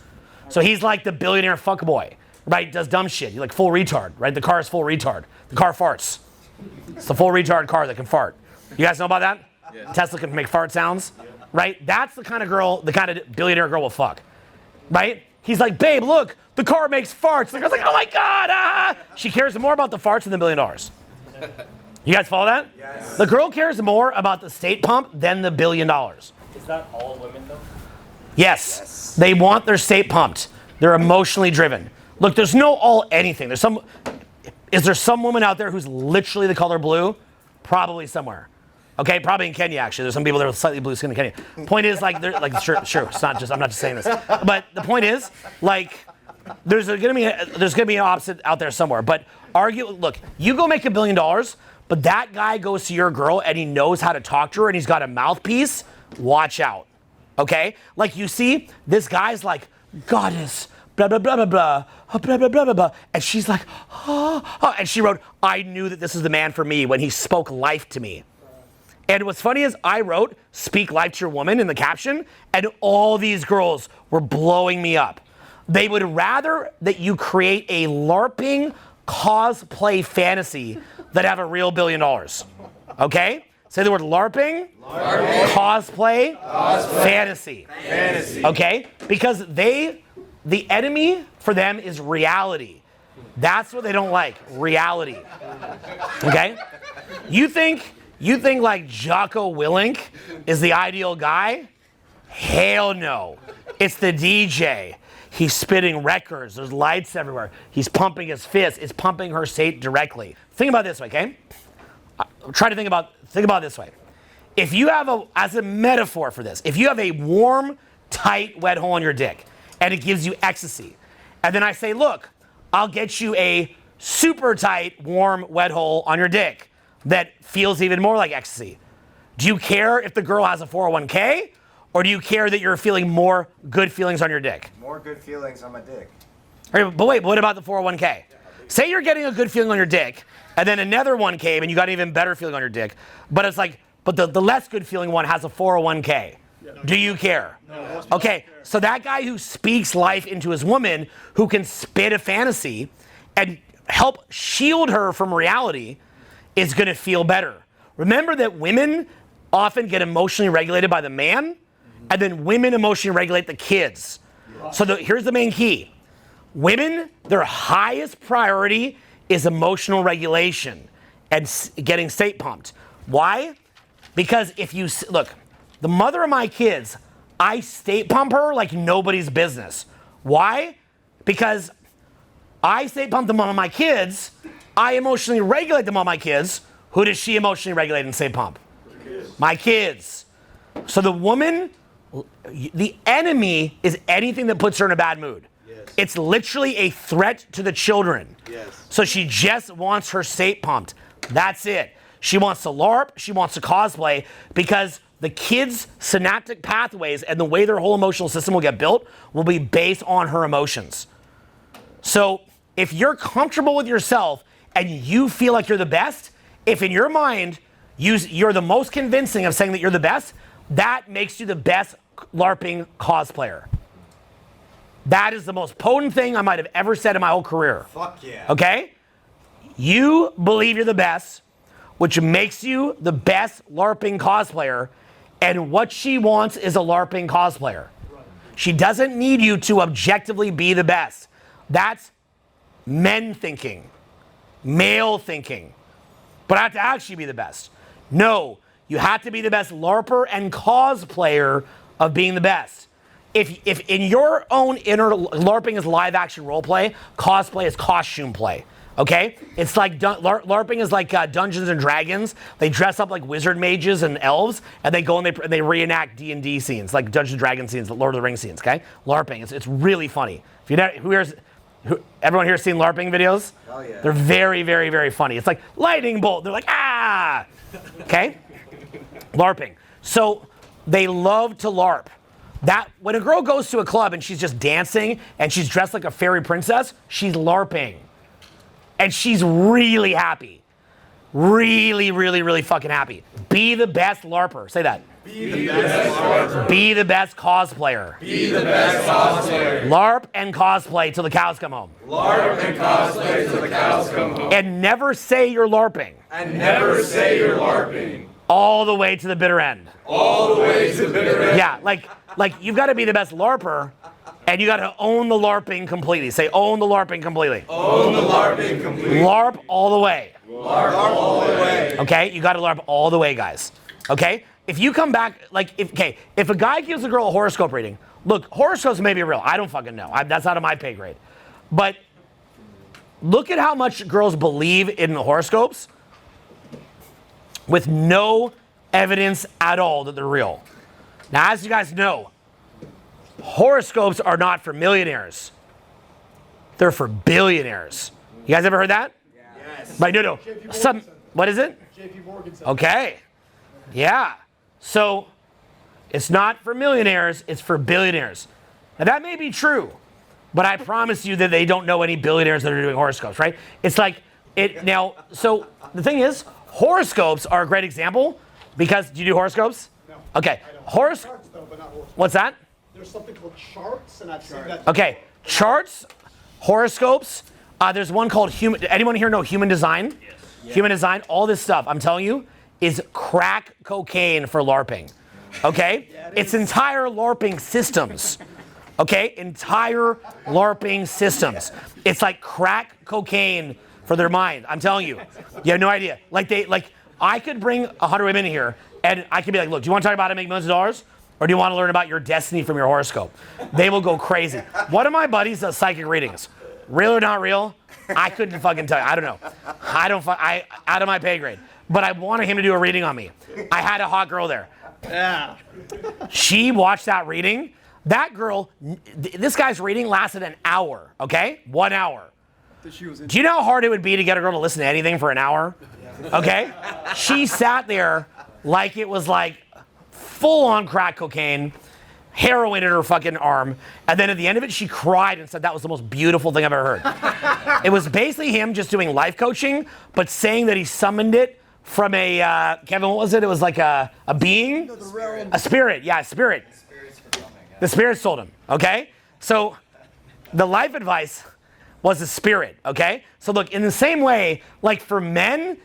So he's like the billionaire fuckboy, right? Does dumb shit. He's like full retard, right? The car is full retard. The car farts. It's the full retard car that can fart. You guys know about that? Yeah. Tesla can make fart sounds, right? That's the kind of girl, the kind of billionaire girl will fuck, right? He's like, babe, look, the car makes farts. The girl's like, oh my God, ah! She cares more about the farts than the $1 billion. You guys follow that? Yes. The girl cares more about the state pump than the $1 billion. Is that all women though? Yes. They want their state pumped. They're emotionally driven. Look, there's no all anything. Is there some woman out there who's literally the color blue? Probably somewhere. Okay, probably in Kenya, actually. There's some people that are slightly blue skin in Kenya. Point is, like, sure, it's not just, I'm not just saying this. But the point is, like, there's gonna be an opposite out there somewhere. But look, you go make $1 billion, but that guy goes to your girl and he knows how to talk to her and he's got a mouthpiece, watch out, okay? Like, you see, this guy's like, goddess, blah, blah, blah, blah, blah, blah, blah, blah, blah, blah. And she's like, oh. And she wrote, I knew that this was the man for me when he spoke life to me. And what's funny is I wrote, speak life to your woman in the caption, and all these girls were blowing me up. They would rather that you create a LARPing cosplay fantasy than have a real $1 billion. Okay? Say the word LARPing. Cosplay. Fantasy. Okay? Because the enemy for them is reality. That's what they don't like, reality. Okay? You think like Jocko Willink is the ideal guy? Hell no. It's the DJ. He's spitting records. There's lights everywhere. He's pumping his fist. It's pumping her state directly. Think about it this way, okay? Try to think about it this way. If you have as a metaphor for this, if you have a warm, tight, wet hole in your dick, and it gives you ecstasy, and then I say, look, I'll get you a super tight, warm, wet hole on your dick that feels even more like ecstasy. Do you care if the girl has a 401k, or do you care that you're feeling more good feelings on your dick? More good feelings on my dick. But wait, what about the 401k? Say you're getting a good feeling on your dick, and then another one came and you got an even better feeling on your dick, but it's like, but the less good feeling one has a 401k. Do you care? No. Okay, so that guy who speaks life into his woman, who can spit a fantasy and help shield her from reality, is gonna feel better. Remember that women often get emotionally regulated by the man, and then women emotionally regulate the kids. So here's the main key. Women, their highest priority is emotional regulation and getting state pumped. Why? Because if you, look, the mother of my kids, I state pump her like nobody's business. Why? Because I state pump the mom of my kids, I emotionally regulate the mom of my kids. Who does she emotionally regulate and state pump? My kids. So the woman The enemy is anything that puts her in a bad mood. Yes. It's literally a threat to the children. Yes. So she just wants her state pumped. That's it. She wants to LARP. She wants to cosplay because the kids' synaptic pathways and the way their whole emotional system will get built will be based on her emotions. So if you're comfortable with yourself and you feel like you're the best, if in your mind you're the most convincing of saying that you're the best, that makes you the best LARPing cosplayer. That is the most potent thing I might have ever said in my whole career. Fuck yeah. Okay? You believe you're the best, which makes you the best LARPing cosplayer, and what she wants is a LARPing cosplayer. She doesn't need you to objectively be the best. That's men thinking, male thinking. But I have to actually be the best. No, you have to be the best LARPer and cosplayer of being the best. If in your own inner LARPing is live action role play, cosplay is costume play. Okay? It's like LARPing is like Dungeons and Dragons. They dress up like wizard mages and elves, and they go and they reenact D&D scenes, like Dungeons and Dragons scenes, the Lord of the Rings scenes. Okay? LARPing. It's really funny. If you everyone here seen LARPing videos? Oh yeah. They're very, very, very funny. It's like lightning bolt. They're like, ah! Okay? LARPing. So they love to LARP. That when a girl goes to a club and she's just dancing and she's dressed like a fairy princess, she's LARPing. And she's really happy. Really, really, really fucking happy. Be the best LARPer. Say that. Be the best LARPer. Be the best cosplayer. Be the best cosplayer. LARP and cosplay till the cows come home. LARP and cosplay till the cows come home. And never say you're LARPing. And never say you're LARPing. All the way to the bitter end. All the way to the bitter end. Yeah, like you've got to be the best LARPer, and you got to own the LARPing completely. Say, own the LARPing completely. Own the LARPing completely. LARP all the way. LARP all the way. Okay, you got to LARP all the way, guys. Okay, if you come back, if a guy gives a girl a horoscope reading, look, horoscopes may be real. I don't fucking know. That's out of my pay grade. But look at how much girls believe in the horoscopes with no evidence at all that they're real. Now, as you guys know, horoscopes are not for millionaires. They're for billionaires. You guys ever heard that? Yes. Like, no. What is it? JP Morgan said. Okay. Yeah. So it's not for millionaires, it's for billionaires. Now that may be true, but I promise you that they don't know any billionaires that are doing horoscopes, right? It's like it now. So the thing is, horoscopes are a great example because do you do horoscopes? No. Okay. I don't. Charts, though, but not horoscopes. What's that? There's something called charts, and I've seen that. Okay. Charts, horoscopes. There's one called human. Anyone here know human design? Yes. Yeah. Human design. All this stuff, I'm telling you, is crack cocaine for LARPing. Okay? Yeah, it's entire LARPing systems. Okay? Entire LARPing systems. It's like crack cocaine for their mind. I'm telling you. You have no idea. I could bring 100 women in here and I could be like, look, do you want to talk about how to make millions of dollars? Or do you want to learn about your destiny from your horoscope? They will go crazy. One of my buddies does psychic readings. Real or not real? I couldn't fucking tell you. I don't know. Out of my pay grade. But I wanted him to do a reading on me. I had a hot girl there. Yeah. She watched that reading. That girl, this guy's reading lasted an hour, okay? 1 hour. Do you know how hard it would be to get a girl to listen to anything for an hour? Okay? She sat there like it was like full on crack cocaine, heroin in her fucking arm, and then at the end of it, she cried and said that was the most beautiful thing I've ever heard. It was basically him just doing life coaching, but saying that he summoned it from a, Kevin, what was it? It was like a being? A spirit, yeah, a spirit. The spirits told him, okay? So the life advice was a spirit, okay? So look, in the same way, like for men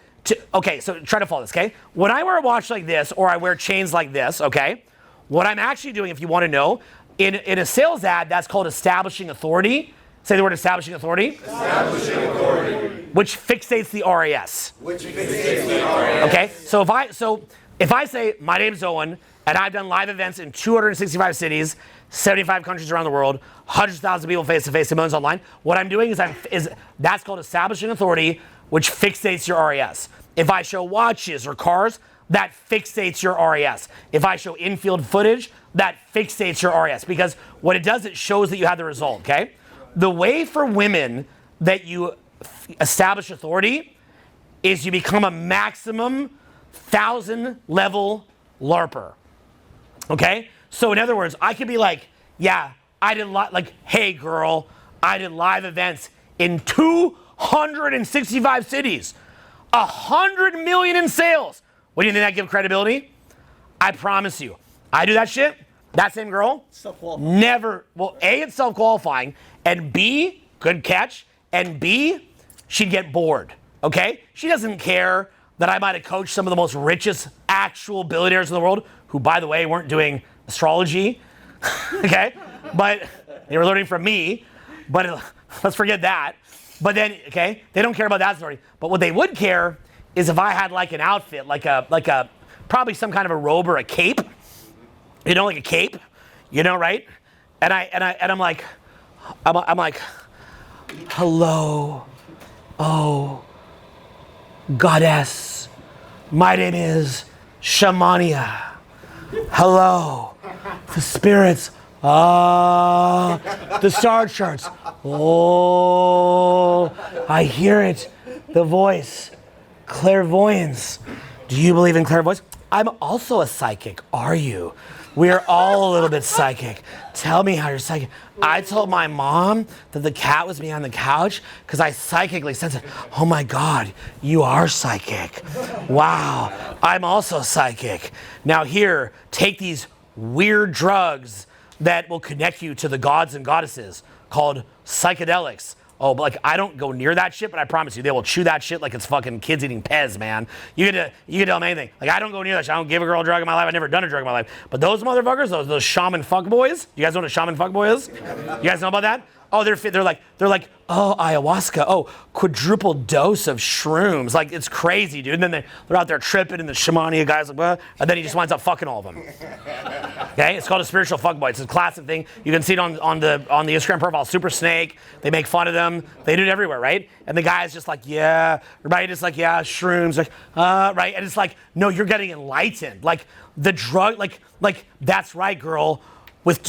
okay, so try to follow this, okay? When I wear a watch like this or I wear chains like this, okay, what I'm actually doing, if you want to know, in a sales ad, that's called establishing authority. Say the word establishing authority. Establishing authority. Which fixates the RAS. Which fixates the RAS. Okay, so if I say, my name's Owen, and I've done live events in 265 cities, 75 countries around the world, hundreds of thousands of people face-to-face and millions online, what I'm doing is that's called establishing authority, which fixates your RAS. If I show watches or cars, that fixates your RAS. If I show infield footage, that fixates your RAS, because what it does, it shows that you have the result, okay? The way for women that you establish authority is you become a maximum 1,000 level LARPer, okay? So in other words, I could be like, yeah, I did hey girl, I did live events in 265 cities, 100 million in sales. What do you think that gives credibility? I promise you, I do that shit, that same girl, Self-qualifying. never, well, A, it's self-qualifying, and B, good catch, and B, she'd get bored, okay? She doesn't care that I might have coached some of the most richest actual billionaires in the world, who, by the way, weren't doing astrology, okay? But they were learning from me, but let's forget that. But then, okay, they don't care about that story. But what they would care is if I had like an outfit, like a probably some kind of a robe or a cape, you know, like a cape, you know, right? And I'm like, hello, oh, goddess, my name is Shamania. Hello, the spirits, the star charts. Oh, I hear it, the voice, clairvoyance. Do you believe in clairvoyance? I'm also a psychic, are you? We're all a little bit psychic. Tell me how you're psychic. I told my mom that the cat was behind the couch because I psychically sensed it. Oh my God, you are psychic. Wow, I'm also psychic. Now here, take these weird drugs that will connect you to the gods and goddesses called psychedelics. Oh, but like I don't go near that shit, but I promise you, they will chew that shit like it's fucking kids eating Pez, man. You can tell them anything. Like I don't go near that shit. I don't give a girl a drug in my life. I've never done a drug in my life. But those motherfuckers, those shaman fuck boys. You guys know what a shaman fuck boy is? You guys know about that? Oh, they're like, oh, ayahuasca. Oh, quadruple dose of shrooms. Like it's crazy, dude. And then they're out there tripping, and the shamania guy's like, what? And then he just winds up fucking all of them. Okay, it's called a spiritual fuckboy. It's a classic thing. You can see it on the Instagram profile, Super Snake. They make fun of them. They do it everywhere, right? And the guy's just like, yeah, right? It's like, yeah, shrooms, like, right? And it's like, no, you're getting enlightened. Like the drug, like that's right, girl. With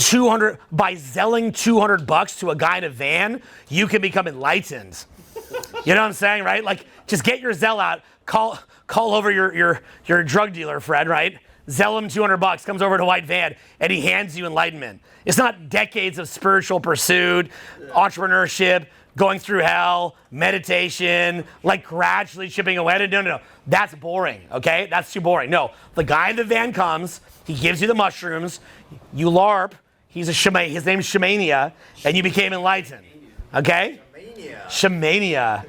by selling $200 to a guy in a van, you can become enlightened. You know what I'm saying, right? Like, just get your Zelle out, call over your drug dealer, Fred, right? Zell him $200, comes over to a white van, and he hands you enlightenment. It's not decades of spiritual pursuit, entrepreneurship, going through hell, meditation, like gradually chipping away. No. That's boring, okay? That's too boring. No, the guy in the van comes, he gives you the mushrooms, you LARP, his name's Shamania, and you became enlightened, okay? Shamania,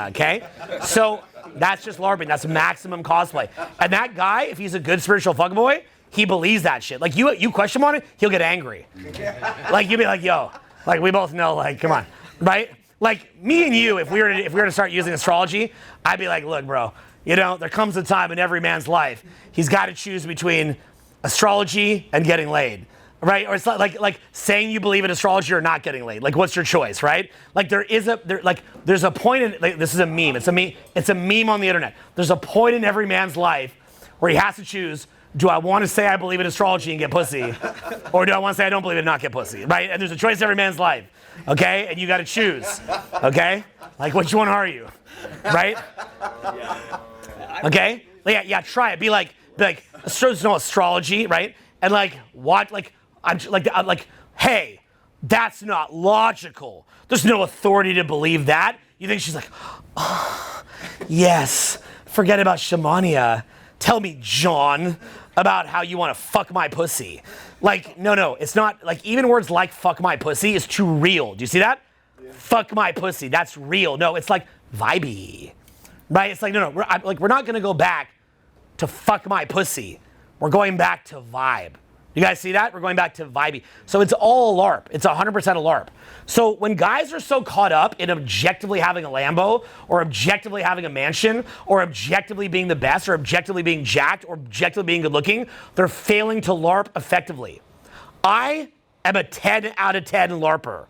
okay? So that's just LARPing, that's maximum cosplay. And that guy, if he's a good spiritual fuckboy, he believes that shit. Like you question him on it, he'll get angry. Like you'll be like, yo, like we both know, like, come on, right? Like me and you, if we were to start using astrology, I'd be like, look, bro, you know, there comes a time in every man's life he's got to choose between astrology and getting laid, right? Or it's like saying you believe in astrology or not getting laid. Like, what's your choice, right? Like there's a point in like, this is a meme. It's a meme on the internet. There's a point in every man's life where he has to choose. Do I want to say I believe in astrology and get pussy? Or do I want to say I don't believe it and not get pussy, right? And there's a choice in every man's life, okay? And you got to choose, okay? Like, which one are you, right? Okay? Yeah, try it. Be like, there's no astrology, right? And like, what? Like, I'm like, hey, that's not logical. There's no authority to believe that. You think she's like, oh, yes, forget about Shamania. Tell me, John, about how you want to fuck my pussy. Like, no, it's not, like, even words like fuck my pussy is too real. Do you see that? Yeah. Fuck my pussy, that's real. No, it's like vibey, right? It's like, no, we're not going to go back to fuck my pussy. We're going back to vibe. You guys see that? We're going back to vibey. So it's all a LARP. It's 100% a LARP. So when guys are so caught up in objectively having a Lambo, or objectively having a mansion, or objectively being the best, or objectively being jacked, or objectively being good looking, they're failing to LARP effectively. I am a 10 out of 10 LARPer.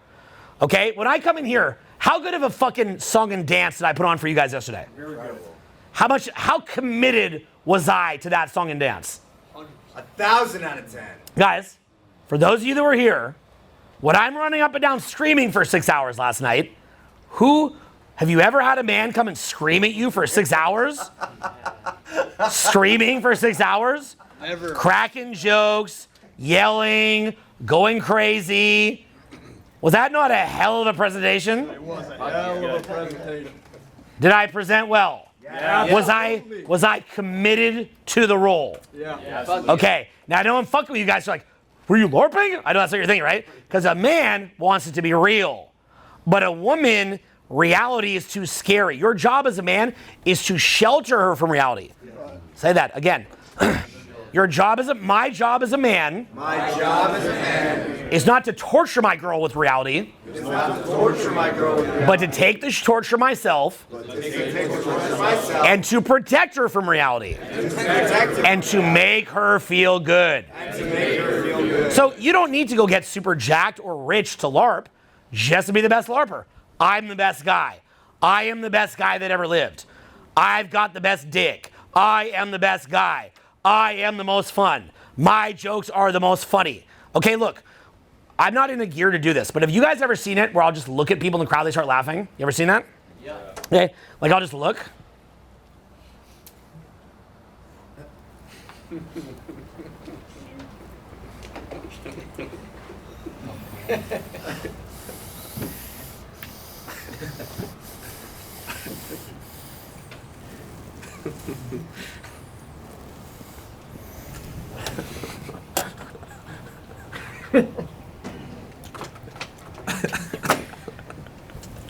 Okay? When I come in here, how good of a fucking song and dance did I put on for you guys yesterday? Very good. how committed was I to that song and dance? 1,000 out of 10. Guys, for those of you that were here, when I'm running up and down screaming for 6 hours last night, have you ever had a man come and scream at you for 6 hours? Screaming for 6 hours? Never. Cracking jokes, yelling, going crazy. Was that not a hell of a presentation? It was a hell of a presentation. Did I present well? Yeah. Was I committed to the role? Yeah. Okay, now I know I'm fucking with you guys. You're like, were you LARPing? I know that's what you're thinking, right? Because a man wants it to be real. But a woman, reality is too scary. Your job as a man is to shelter her from reality. Say that again. My job as a man My job as a man is not to torture my girl with reality, is not to torture my girl with reality, but to take the torture myself but to take the torture myself and to protect her from reality and to protect her and to make her feel good. and to make her feel good. So you don't need to go get super jacked or rich to LARP just to be the best LARPer. I'm the best guy. I am the best guy that ever lived. I've got the best dick. I am the best guy. I am the most fun. My jokes are the most funny. Okay, look, I'm not in the gear to do this, but have you guys ever seen it where I'll just look at people in the crowd, they start laughing? You ever seen that? Yeah. Okay, like I'll just look.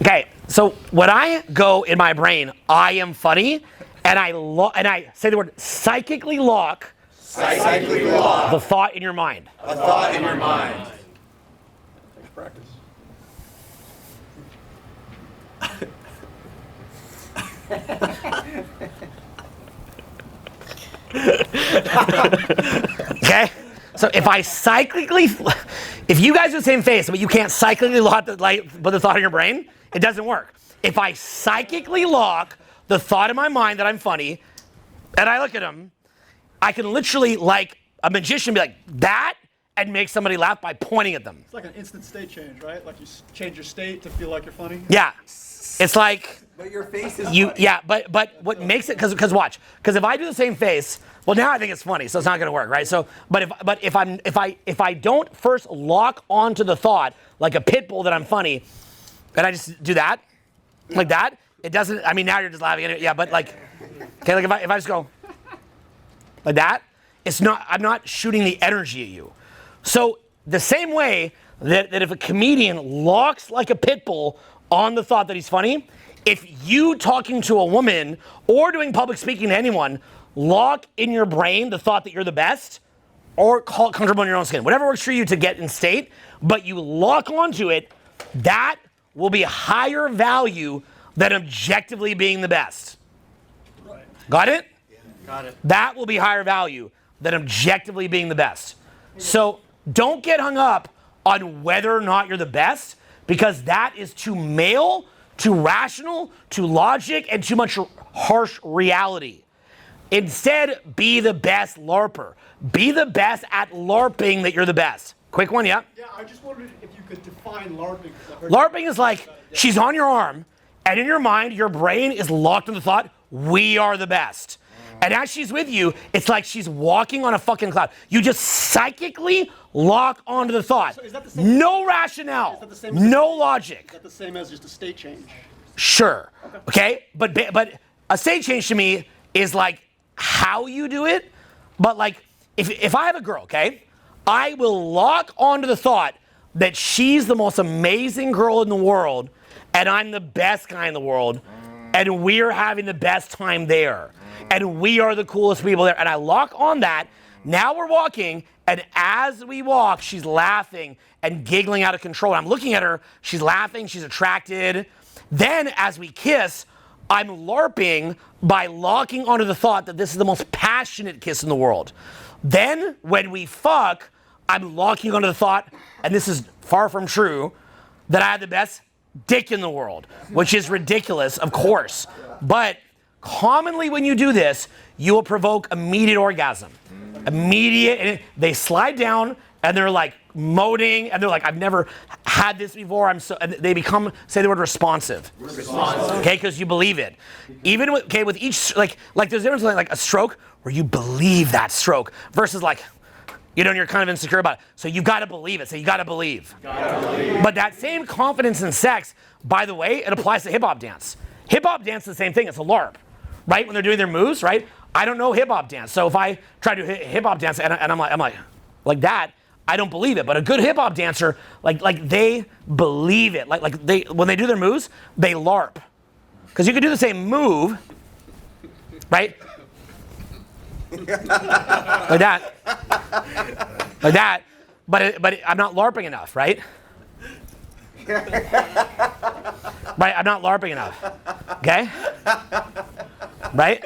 Okay, so when I go in my brain, I am funny, and I say the word psychically lock Psychically lock the thought in your mind. a thought in your mind. Practice. Okay? So if I cyclically, if you guys do the same face, but you can't cyclically lock the thought in your brain, it doesn't work. If I psychically lock the thought in my mind that I'm funny, and I look at him, I can literally, like a magician, be like, that, and make somebody laugh by pointing at them. It's like an instant state change, right? Like you change your state to feel like you're funny. Yeah. It's like, But your face is you, funny. yeah, but what makes it, because watch, because if I do the same face, well, now I think it's funny, so it's not going to work, right? So, but if I don't first lock onto the thought like a pit bull that I'm funny, and I just do that, like that, it doesn't. I mean, now you're just laughing at it, yeah. But like, okay, like if I just go like that, it's not. I'm not shooting the energy at you. So the same way that if a comedian locks like a pit bull on the thought that he's funny, if you talking to a woman or doing public speaking to anyone, lock in your brain the thought that you're the best, or call it comfortable in your own skin, whatever works for you to get in state, but you lock onto it, that will be higher value than objectively being the best. Right. Got it? Yeah. Got it. That will be higher value than objectively being the best. So don't get hung up on whether or not you're the best, because that is too male, too rational, too logic, and too much harsh reality. Instead, be the best LARPer. Be the best at LARPing that you're the best. Quick one, yeah? Yeah, I just wondered if you could define LARPing. 'Cause I heard LARPing is like, she's on your arm, and in your mind, your brain is locked on the thought, we are the best. And as she's with you, it's like she's walking on a fucking cloud. You just psychically lock onto the thought. So is that the same- No rationale, Is that the same as- no logic. Is that the same as just a state change? Sure, okay? But a state change to me is like how you do it. But like, if I have a girl, okay, I will lock onto the thought that she's the most amazing girl in the world, and I'm the best guy in the world, and we're having the best time there, and we are the coolest people there, and I lock on that. Now we're walking, and as we walk, she's laughing and giggling out of control. I'm looking at her, she's laughing, she's attracted. Then as we kiss, I'm LARPing by locking onto the thought that this is the most passionate kiss in the world. Then when we fuck, I'm locking onto the thought, and this is far from true, that I have the best dick in the world, which is ridiculous, of course. But commonly when you do this, you will provoke immediate orgasm. Immediate, and they slide down and they're like moaning and they're like, I've never had this before. And they become, say the word responsive. Okay, because you believe it. Even with, with each, like there's a difference between like a stroke where you believe that stroke versus like, and you're kind of insecure about it. So you got to believe it. So you got to believe. But that same confidence in sex, by the way, it applies to hip hop dance. Hip hop dance is the same thing. It's a LARP, right? When they're doing their moves, right? I don't know hip hop dance. So if I try to do hip hop dance and I'm like that, I don't believe it. But a good hip hop dancer, like they believe it. Like they, when they do their moves, they LARP. Because you could do the same move, right? Like that. Like that. But I'm not LARPing enough, right? Right, I'm not LARPing enough. Okay? Right?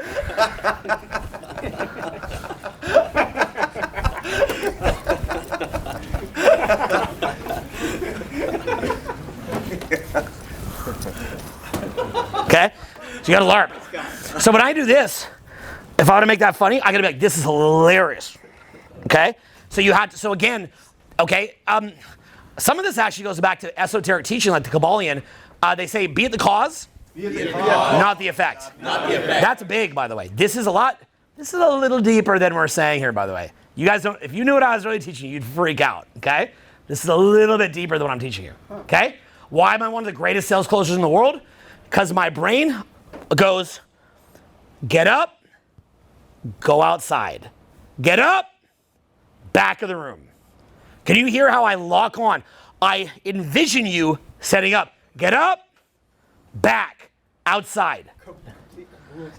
Okay? So you gotta LARP. So when I do this, if I want to make that funny, I gotta be like, this is hilarious. Okay? So you had to, so again, okay, some of this actually goes back to esoteric teaching, like the Kabbalion. They say, be it the cause, not the effect. Not the effect. That's big, by the way. This is a little deeper than we're saying here, by the way. You guys don't, if you knew what I was really teaching you, you'd freak out, okay? This is a little bit deeper than what I'm teaching you, okay? Why am I one of the greatest sales closers in the world? Because my brain goes, get up, go outside. Get up, back of the room. Can you hear how I lock on? I envision you setting up. Get up, back, outside.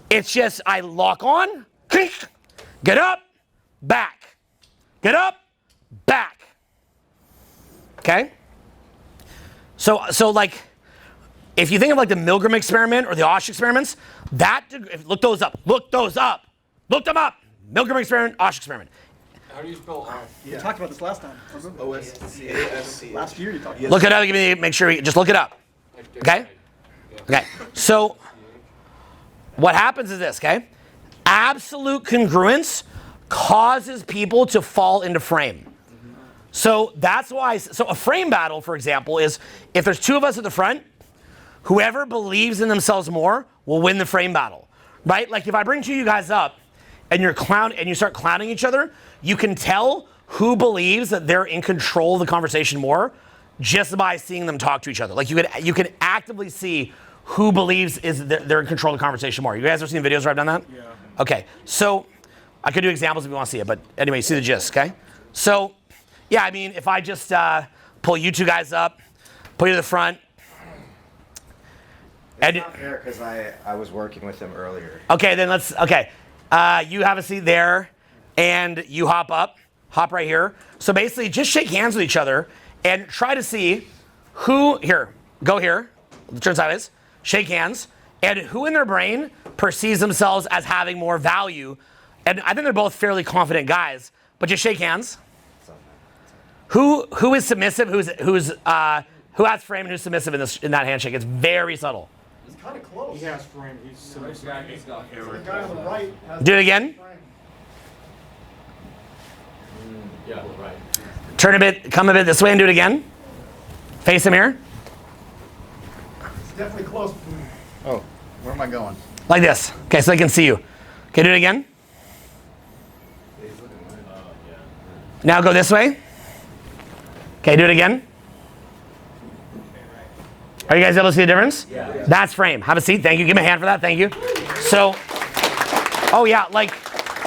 It's just I lock on, get up, back. Get up, back. Okay? So like, if you think of like the Milgram experiment or the Osh experiments, look those up. Look them up. Milgram experiment, Osh experiment. How do you spell R? We talked about this last time. Remember? OSCASC. Last year you talked about Look it up, make sure just look it up. Okay? Okay. So what happens is this, okay? Absolute congruence causes people to fall into frame. So that's why, so a frame battle, for example, is if there's two of us at the front, whoever believes in themselves more will win the frame battle, right? Like if I bring two of you guys up and you start clowning each other, you can tell who believes that they're in control of the conversation more just by seeing them talk to each other. Like you can actively see who believes they're in control of the conversation more. You guys ever seen videos where I've done that? Yeah. Okay, so I could do examples if you want to see it, but anyway, you see the gist, okay? So, yeah, I mean, if I just pull you two guys up, put you to the front. It's not fair because I was working with him earlier. Okay, then you have a seat there, and you hop right here. So basically, just shake hands with each other and try to see who, go here, turn sideways, shake hands, and who in their brain perceives themselves as having more value. And I think they're both fairly confident guys, but just shake hands. Who is submissive? Who has frame and who's submissive in that handshake? It's very subtle. It's kind of close. He has frame. He's submissive. The guy on the right has Do it again. frame. Yeah, right. Turn a bit, come a bit this way and do it again. Face him here. It's definitely close. Oh, where am I going? Like this. Okay, so they can see you. Okay, do it again. Now go this way. Okay, do it again. Are you guys able to see the difference? Yeah. That's frame. Have a seat. Thank you. Give me a hand for that. Thank you. So, oh yeah, like,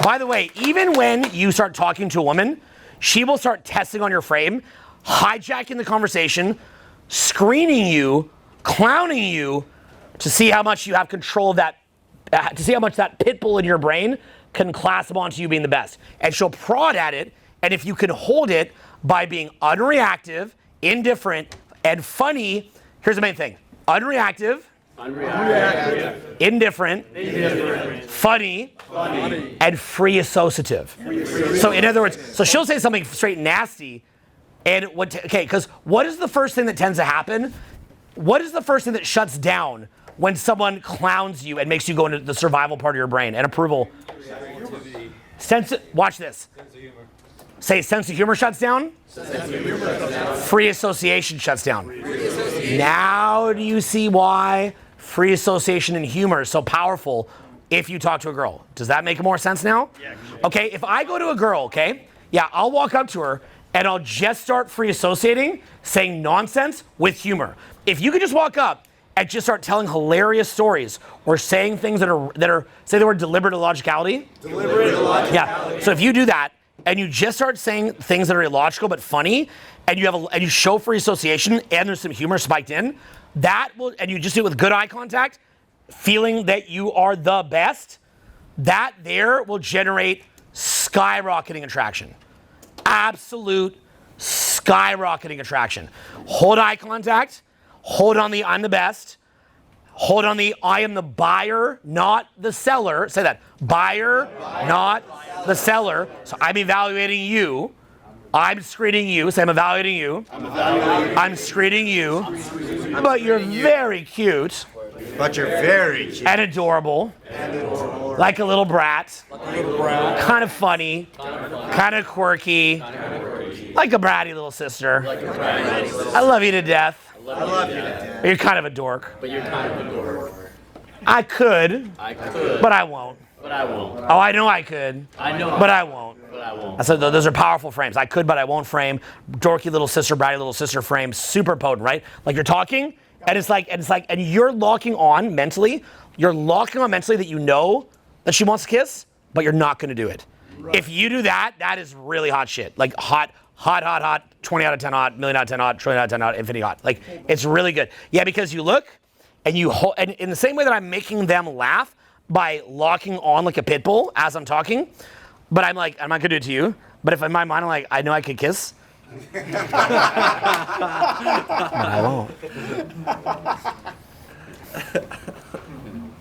by the way, even when you start talking to a woman, she will start testing on your frame, hijacking the conversation, screening you, clowning you to see how much you have control of that, to see how much that pit bull in your brain can clasp onto you being the best. And she'll prod at it, and if you can hold it by being unreactive, indifferent, and funny, here's the main thing. Unreactive, indifferent, funny, and free associative. So in other words, so she'll say something straight nasty, and because what is the first thing that tends to happen? What is the first thing that shuts down when someone clowns you and makes you go into the survival part of your brain and approval. Watch this. Say sense of humor shuts down. Free association shuts down. Now do you see why free association and humor is so powerful if you talk to a girl? Does that make more sense now? Okay, if I go to a girl, okay, yeah, I'll walk up to her and I'll just start free associating, saying nonsense with humor. If you could just walk up and just start telling hilarious stories or saying things that are say the word deliberate illogicality. Deliberate illogicality. Yeah. So if you do that and you just start saying things that are illogical but funny, and you show free association and there's some humor spiked in, that will, and you just do it with good eye contact, feeling that you are the best, that there will generate skyrocketing attraction. Absolute skyrocketing attraction. Hold eye contact. Hold on the I'm the best. Hold on the I am the buyer, not the seller. Say that. Buyer, not the seller. So I'm evaluating you. I'm screening you. Say I'm evaluating you. I'm screening you. But you're very cute. But you're very cute. And adorable. Like a little brat. Kind of funny. Kind of quirky. Like a bratty little sister. I love you to death. I love you to death. You're kind of a dork. But you're kind of a dork. I could, but I won't. But I won't. Oh, I know I could, I know. but I won't. But I won't. I said those are powerful frames. I could, but I won't frame. Dorky little sister, bratty little sister frame. Super potent, right? Like you're talking, and you're locking on mentally. You're locking on mentally that you know that she wants to kiss, but you're not going to do it. Right. If you do that, that is really hot shit. Like hot. 20 out of 10 hot, million out of 10 hot, trillion out of 10 hot, infinity hot. Like it's really good. Yeah, because you look and you hold, and in the same way that I'm making them laugh by locking on like a pit bull as I'm talking, but I'm like, I'm not gonna do it to you. But if in my mind I'm like, I know I could kiss. But I won't.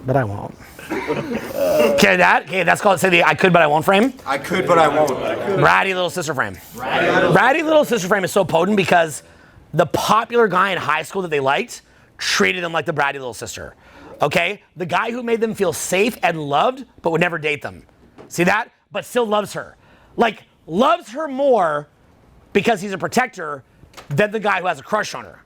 But I won't. Okay, that's called, say the I could but I won't frame. I could, but I won't. Bratty little sister frame. Bratty little sister frame is so potent because the popular guy in high school that they liked treated them like the bratty little sister. Okay? The guy who made them feel safe and loved but would never date them. See that? But still loves her. Like, loves her more because he's a protector than the guy who has a crush on her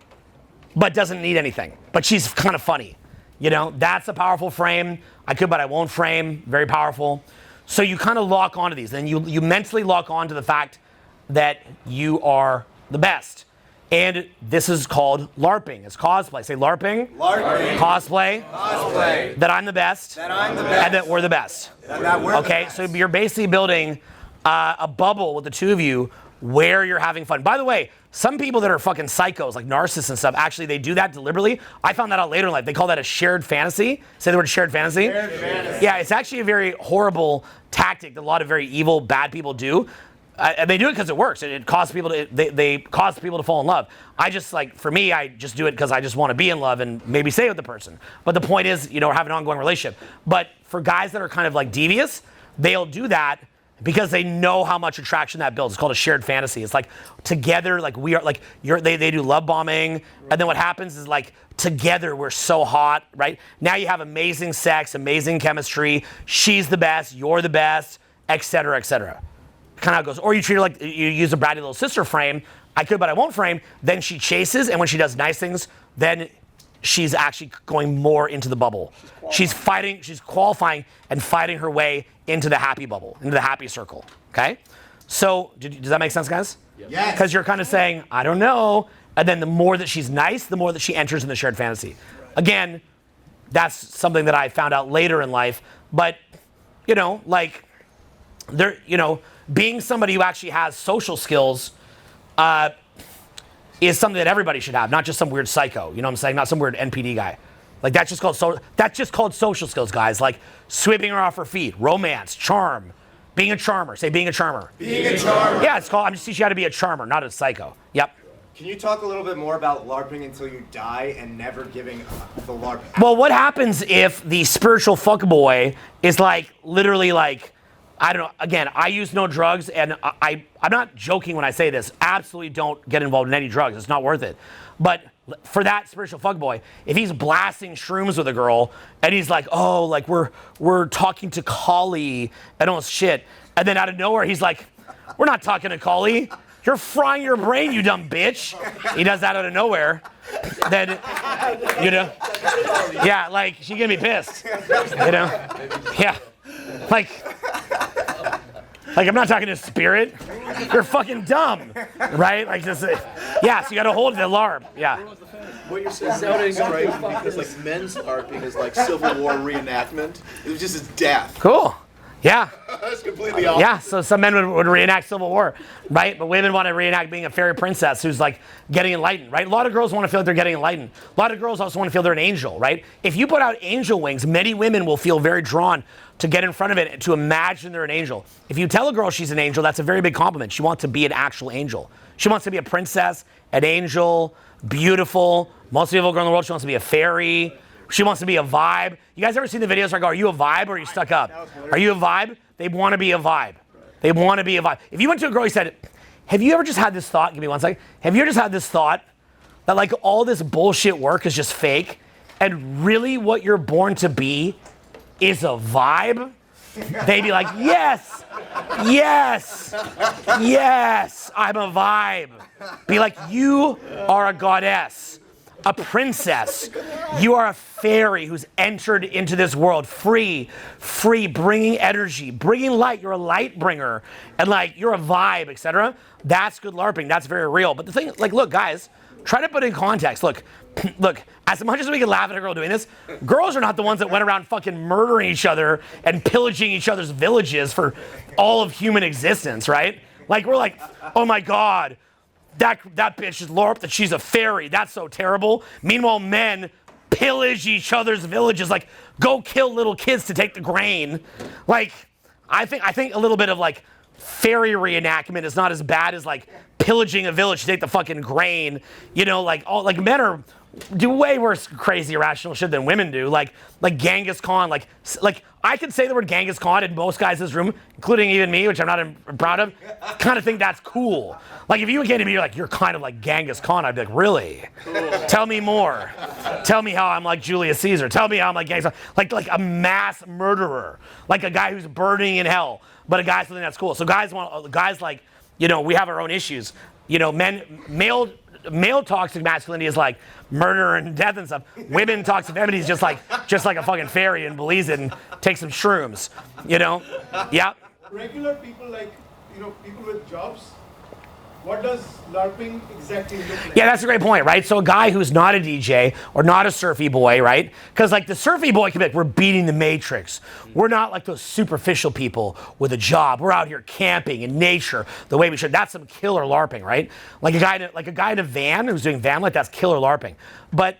but doesn't need anything. But she's kind of funny. You know, that's a powerful frame. I could, but I won't frame. Very powerful. So you kind of lock onto these. And you mentally lock on to the fact that you are the best. And this is called LARPing. It's cosplay. Say LARPing. LARPing. Cosplay. Cosplay. That I'm the best. That I'm the best. And that we're the best. That we're okay, the best. so you're basically building a bubble with the two of you where you're having fun. By the way, some people that are fucking psychos, like narcissists and stuff, actually they do that deliberately. I found that out later in life. They call that a shared fantasy. Say the word shared fantasy. Shared fantasy. Yeah, it's actually a very horrible tactic that a lot of very evil, bad people do. And they do it because it works. It causes people to, they cause people to fall in love. I just like, for me, I just do it because I just want to be in love and maybe stay with the person. But the point is, you know, have an ongoing relationship. But for guys that are kind of like devious, they'll do that because they know how much attraction that builds. It's called a shared fantasy. It's like together, like we are, like they do love bombing, and then what happens is like together we're so hot, right? Now you have amazing sex, amazing chemistry. She's the best, you're the best, et cetera, et cetera. Kind of how it goes. Or you treat her like you use a bratty little sister frame. I could, but I won't frame. Then she chases, and when she does nice things, then she's actually going more into the bubble. She's fighting, she's qualifying and fighting her way into the happy bubble, into the happy circle, okay? So, does that make sense, guys? Yes. Because you're kind of saying, I don't know, and then the more that she's nice, the more that she enters in the shared fantasy. Again, that's something that I found out later in life, but, you know, like, there, you know, being somebody who actually has social skills is something that everybody should have, not just some weird psycho, you know what I'm saying? Not some weird NPD guy. Like that's just called social skills, guys. Like sweeping her off her feet, romance, charm, being a charmer. Say being a charmer. Being a charmer. Yeah, it's called, I'm just teaching you how to be a charmer, not a psycho. Yep. Can you talk a little bit more about LARPing until you die and never giving the LARP? Well, what happens if the spiritual fuckboy is like, literally like, I don't know, again, I use no drugs, and I'm not joking when I say this. Absolutely don't get involved in any drugs. It's not worth it. But for that spiritual fuckboy, if he's blasting shrooms with a girl and he's like, oh, like we're talking to Kali and all this shit, and then out of nowhere he's like, we're not talking to Kali. You're frying your brain, you dumb bitch. He does that out of nowhere. Then, you know, yeah, like she's gonna be pissed. You know, yeah, like I'm not talking to spirit. You're fucking dumb, right? Like just, yeah. So you gotta hold the alarm. Yeah. What you're saying sounding strange because like men's LARPing is like Civil War reenactment. It was just his death. Cool. Yeah. That's completely opposite. Yeah, so some men would reenact Civil War, right? But women want to reenact being a fairy princess who's like getting enlightened, right? A lot of girls want to feel like they're getting enlightened. A lot of girls also want to feel they're an angel, right? If you put out angel wings, many women will feel very drawn to get in front of it, to imagine they're an angel. If you tell a girl she's an angel, that's a very big compliment. She wants to be an actual angel. She wants to be a princess, an angel, beautiful, most beautiful girl in the world. She wants to be a fairy. She wants to be a vibe. You guys ever seen the videos where I go, are you a vibe or are you stuck up? Are you a vibe? They want to be a vibe. They want to be a vibe. If you went to a girl, you said, have you ever just had this thought? Give me one second. Have you ever just had this thought that like all this bullshit work is just fake and really what you're born to be is a vibe? They'd be like, yes, yes, yes, I'm a vibe. Be like, you are a goddess. A princess. You are a fairy who's entered into this world free, bringing energy, bringing light. You're a light bringer, and like you're a vibe, etc. That's good LARPing. That's very real. But the thing, like, look, guys, try to put it in context. Look, as much as we can laugh at a girl doing this, girls are not the ones that went around fucking murdering each other and pillaging each other's villages for all of human existence, right? Like, we're like, oh my God. That bitch is LARP, that she's a fairy. That's so terrible. Meanwhile, men pillage each other's villages, like go kill little kids to take the grain. Like, I think a little bit of like fairy reenactment is not as bad as like pillaging a village to take the fucking grain. You know, like all like men do way worse crazy irrational shit than women do. Like Genghis Khan, like I could say the word Genghis Khan and most guys in this room, including even me, which I'm not proud of, kind of think that's cool. Like if you came to me, you're like, you're kind of like Genghis Khan, I'd be like, really? Cool. Tell me more. Tell me how I'm like Julius Caesar. Tell me how I'm like Genghis Khan. Like a mass murderer. Like a guy who's burning in hell, but a guy something that's cool. So guys like, you know, we have our own issues. You know, male toxic masculinity is like murder and death and stuff. Women toxic femininity is just like a fucking fairy and believes it and takes some shrooms. You know? Yeah. Regular people, like, you know, people with jobs, what does LARPing exactly look like? Yeah, that's a great point, right? So a guy who's not a DJ or not a surfy boy, right? Because like the surfy boy can be like, we're beating the matrix. We're not like those superficial people with a job. We're out here camping in nature the way we should. That's some killer LARPing, right? Like a guy in a van who's doing van life, that's killer LARPing. But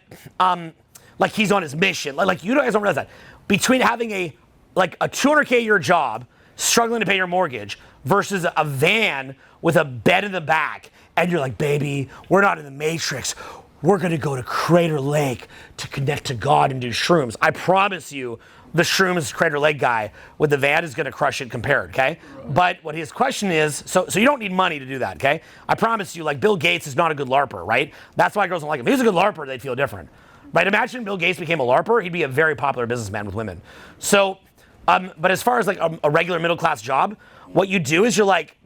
like he's on his mission. Like you guys don't realize that. Between having a $200K a year job, struggling to pay your mortgage, versus a van with a bed in the back, and you're like, baby, we're not in the matrix. We're gonna go to Crater Lake to connect to God and do shrooms. I promise you, the shrooms Crater Lake guy with the van is gonna crush it compared, okay? But what his question is, so you don't need money to do that, okay? I promise you, like Bill Gates is not a good LARPer, right? That's why girls don't like him. If he was a good LARPer, they'd feel different. Right? Imagine Bill Gates became a LARPer, he'd be a very popular businessman with women. So, but as far as like a regular middle class job, what you do is you're like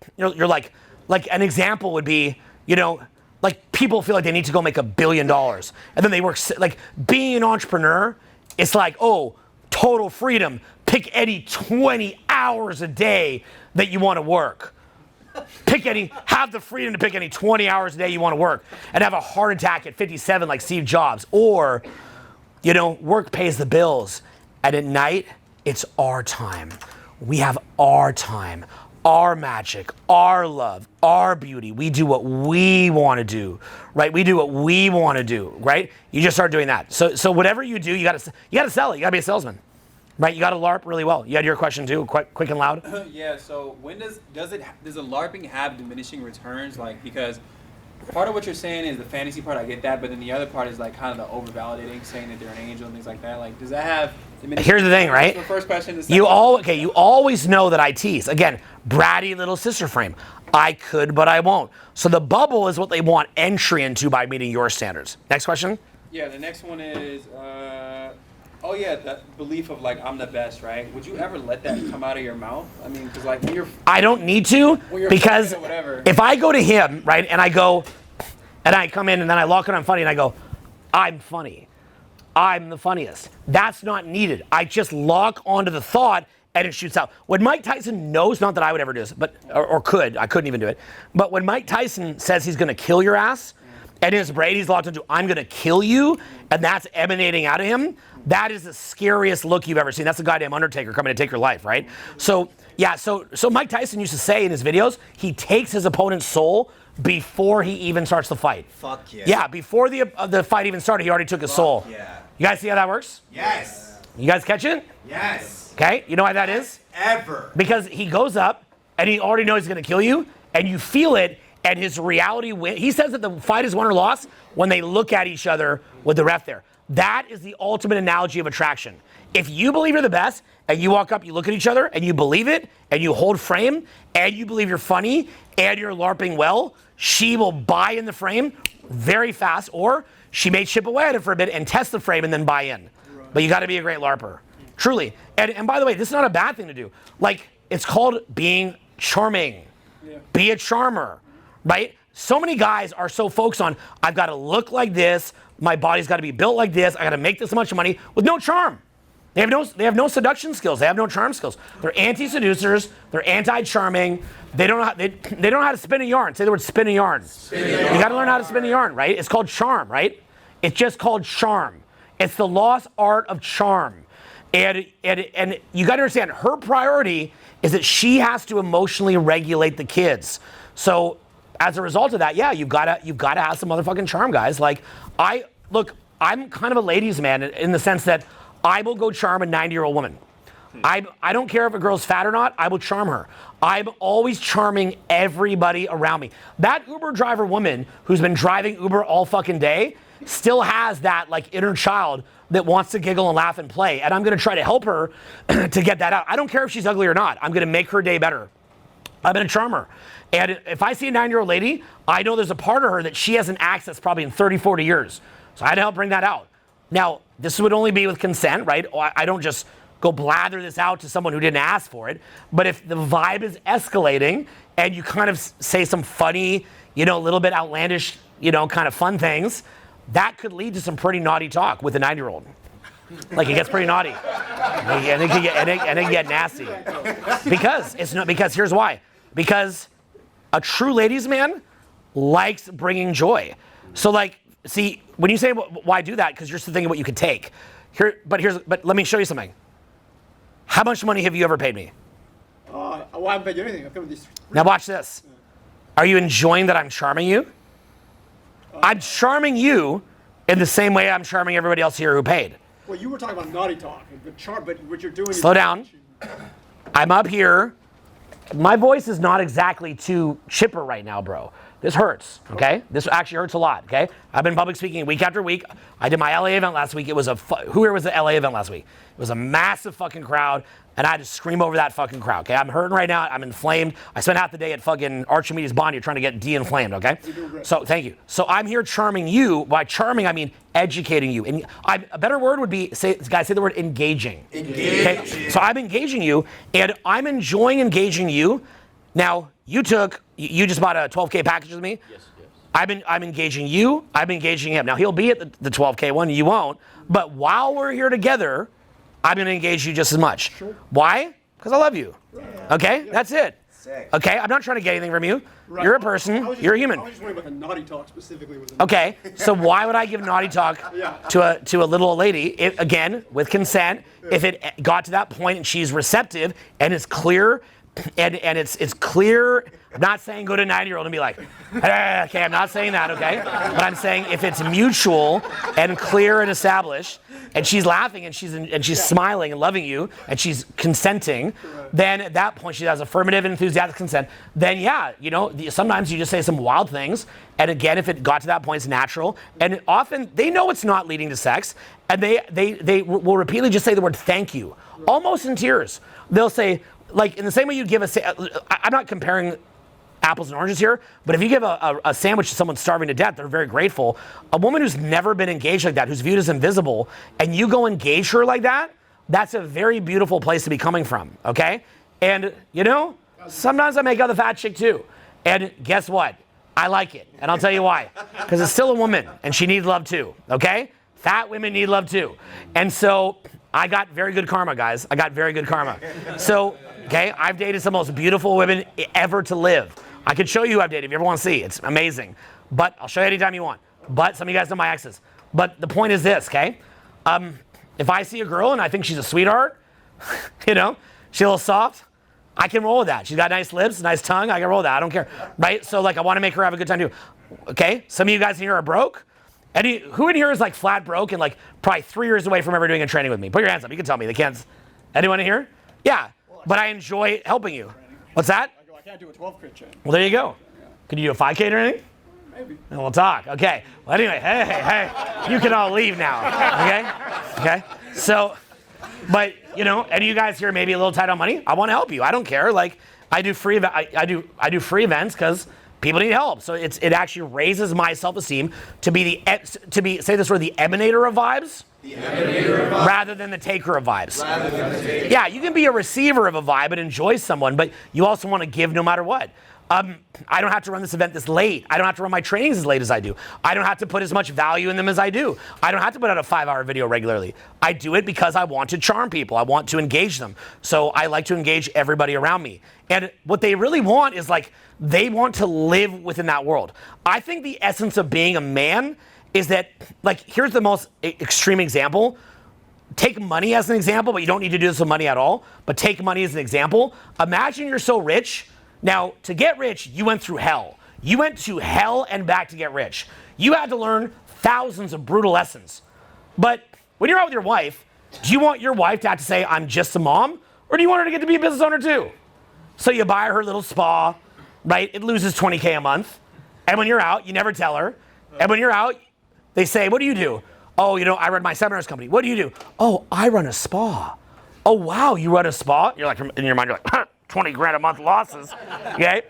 an example would be, you know, like people feel like they need to go make $1 billion, and then they work like being an entrepreneur. It's like, oh, total freedom. Pick any 20 hours a day that you want to work. Have the freedom to pick any 20 hours a day you want to work, and have a heart attack at 57 like Steve Jobs. Or, you know, work pays the bills, and at night it's our time. We have our time, our magic, our love, our beauty. We do what we want to do, right? We do what we want to do, right? You just start doing that. So whatever you do, you gotta sell it. You gotta be a salesman, right? You gotta LARP really well. You had your question too, quick and loud. Yeah. So when does a LARPing have diminishing returns? Like, because part of what you're saying is the fantasy part. I get that, but then the other part is like kind of the over validating, saying that they're an angel and things like that. Like, does that have? Here's the thing, right? The first question. The second You always know that I tease. Again, bratty little sister frame. I could, but I won't. So the bubble is what they want entry into by meeting your standards. Next question. Yeah, the next one is, oh yeah, that belief of like I'm the best, right? Would you ever let that come out of your mouth? I mean, because like when you're, I don't need to because fucking or whatever. if I go to him, right, and I go, and I come in and then I lock it on funny and I go, I'm funny. I'm the funniest. That's not needed. I just lock onto the thought and it shoots out. When Mike Tyson knows, not that I would ever do this, but or could, I couldn't even do it. But when Mike Tyson says he's gonna kill your ass, and his brain he's locked into, I'm gonna kill you, and that's emanating out of him, that is the scariest look you've ever seen. That's the goddamn Undertaker coming to take your life, right? So yeah, so Mike Tyson used to say in his videos, he takes his opponent's soul before he even starts the fight. Fuck yeah. Yeah, before the fight even started, he already took his soul. Yeah. You guys see how that works? Yes. You guys catch it? Yes. Okay, you know why that is? Ever. Because he goes up and he already knows he's gonna kill you, and you feel it, and his reality he says that the fight is won or lost when they look at each other with the ref there. That is the ultimate analogy of attraction. If you believe you're the best, and you walk up, you look at each other, and you believe it, and you hold frame, and you believe you're funny, and you're LARPing well, she will buy in the frame very fast, or she may chip away at it for a bit and test the frame and then buy in. But you gotta be a great LARPer, truly. And by the way, this is not a bad thing to do. Like, it's called being charming. Yeah. Be a charmer, right? So many guys are so focused on, I've gotta look like this, my body's gotta be built like this, I gotta make this much money, with no charm. They have no seduction skills. They have no charm skills. They're anti-seducers. They're anti-charming. They don't know how to spin a yarn. Say the word spin a yarn. You got to learn how to spin a yarn, right? It's called charm, right? It's just called charm. It's the lost art of charm. And you got to understand, her priority is that she has to emotionally regulate the kids. So as a result of that, yeah, you've got to have some motherfucking charm, guys. Like I'm kind of a ladies' man in the sense that I will go charm a 90-year-old woman. I don't care if a girl's fat or not, I will charm her. I'm always charming everybody around me. That Uber driver woman who's been driving Uber all fucking day still has that like inner child that wants to giggle and laugh and play. And I'm gonna try to help her to get that out. I don't care if she's ugly or not. I'm gonna make her day better. I'm gonna charm her. And if I see a 9-year-old lady, I know there's a part of her that she hasn't accessed probably in 30, 40 years. So I had to help bring that out. Now, this would only be with consent, right? I don't just go blather this out to someone who didn't ask for it. But if the vibe is escalating and you kind of say some funny, a little bit outlandish, kind of fun things, that could lead to some pretty naughty talk with a 9-year-old. Like it gets pretty naughty. And it can get nasty. Because here's why. Because a true ladies' man likes bringing joy. So like, see, when you say why do that, because you're still thinking what you could take. But let me show you something. How much money have you ever paid me? Well, I haven't paid you anything. I've come with these. Now watch this. Are you enjoying that I'm charming you? I'm charming you in the same way I'm charming everybody else here who paid. Well, you were talking about naughty talk, but what you're doing. Slow down. I'm up here. My voice is not exactly too chipper right now, bro. This hurts, okay? This actually hurts a lot, okay? I've been public speaking week after week. I did my LA event last week. It was who here was the LA event last week? It was a massive fucking crowd, and I had to scream over that fucking crowd, okay? I'm hurting right now. I'm inflamed. I spent half the day at fucking Archimedes Bond. You're trying to get de-inflamed, okay? So thank you. So I'm here charming you. By charming, I mean educating you. And a better word would be, say the word engaging. Engaging. Okay? So I'm engaging you, and I'm enjoying engaging you. Now, you just bought a 12K package with me? Yes. I'm engaging you, I'm engaging him. Now, he'll be at the 12K one, you won't. But while we're here together, I'm going to engage you just as much. Sure. Why? Because I love you. Okay? That's it. Sick. Okay? I'm not trying to get anything from you. Right. You're a person. You're a human. I was just wondering about the naughty talk specifically. Okay, so why would I give naughty talk to a little old lady, again, with consent, if it got to that point and she's receptive and it's clear and it's clear. I'm not saying go to a 9-year-old and be like, okay, I'm not saying that, okay? But I'm saying if it's mutual and clear and established, and she's laughing and she's smiling and loving you and she's consenting, then at that point she has affirmative and enthusiastic consent. Then yeah, sometimes you just say some wild things, and again, if it got to that point, it's natural. And often they know it's not leading to sex, and they will repeatedly just say the word thank you, almost in tears. They'll say, like in the same way you give I'm not comparing apples and oranges here, but if you give a sandwich to someone starving to death, they're very grateful. A woman who's never been engaged like that, who's viewed as invisible, and you go engage her like that, that's a very beautiful place to be coming from, okay? And, sometimes I make out the fat chick too. And guess what? I like it, and I'll tell you why. Because it's still a woman, and she needs love too, okay? Fat women need love too. And so I got very good karma, guys. I got very good karma. So, okay, I've dated some of the most beautiful women ever to live. I could show you who I've dated if you ever want to see. It's amazing. But I'll show you anytime you want. But some of you guys know my exes. But the point is this, okay? If I see a girl and I think she's a sweetheart, she's a little soft, I can roll with that. She's got nice lips, nice tongue, I can roll with that. I don't care, right? So I want to make her have a good time too. Okay, some of you guys in here are broke. Who in here is like flat broke and like probably 3 years away from ever doing a training with me? Put your hands up, you can tell me. They can't. Anyone in here? Yeah, but I enjoy helping you. What's that? I can't do a 12 crit training. Well, there you go. Can you do a 5K or anything? Maybe. And we'll talk. Okay. Well, anyway, hey, you can all leave now. Okay. So, but any of you guys here may be a little tight on money. I want to help you. I don't care. Like I do free events because people need help. So it actually raises my self-esteem to be say this word, the emanator of vibes. Rather than the taker of vibes. Yeah, you can be a receiver of a vibe and enjoy someone, but you also want to give no matter what. I don't have to run this event this late. I don't have to run my trainings as late as I do. I don't have to put as much value in them as I do. I don't have to put out a 5-hour video regularly. I do it because I want to charm people. I want to engage them. So I like to engage everybody around me. And what they really want is they want to live within that world. I think the essence of being a man is that, here's the most extreme example. Take money as an example, but you don't need to do this with money at all. But take money as an example. Imagine you're so rich. Now, to get rich, you went through hell. You went to hell and back to get rich. You had to learn thousands of brutal lessons. But when you're out with your wife, do you want your wife to have to say, I'm just a mom? Or do you want her to get to be a business owner too? So you buy her a little spa, right? It loses 20K a month. And when you're out, you never tell her. And when you're out, they say, what do you do? Oh, I run my seminars company. What do you do? Oh, I run a spa. Oh, wow, you run a spa? You're like, in your mind, you're like, 20 grand a month losses, okay?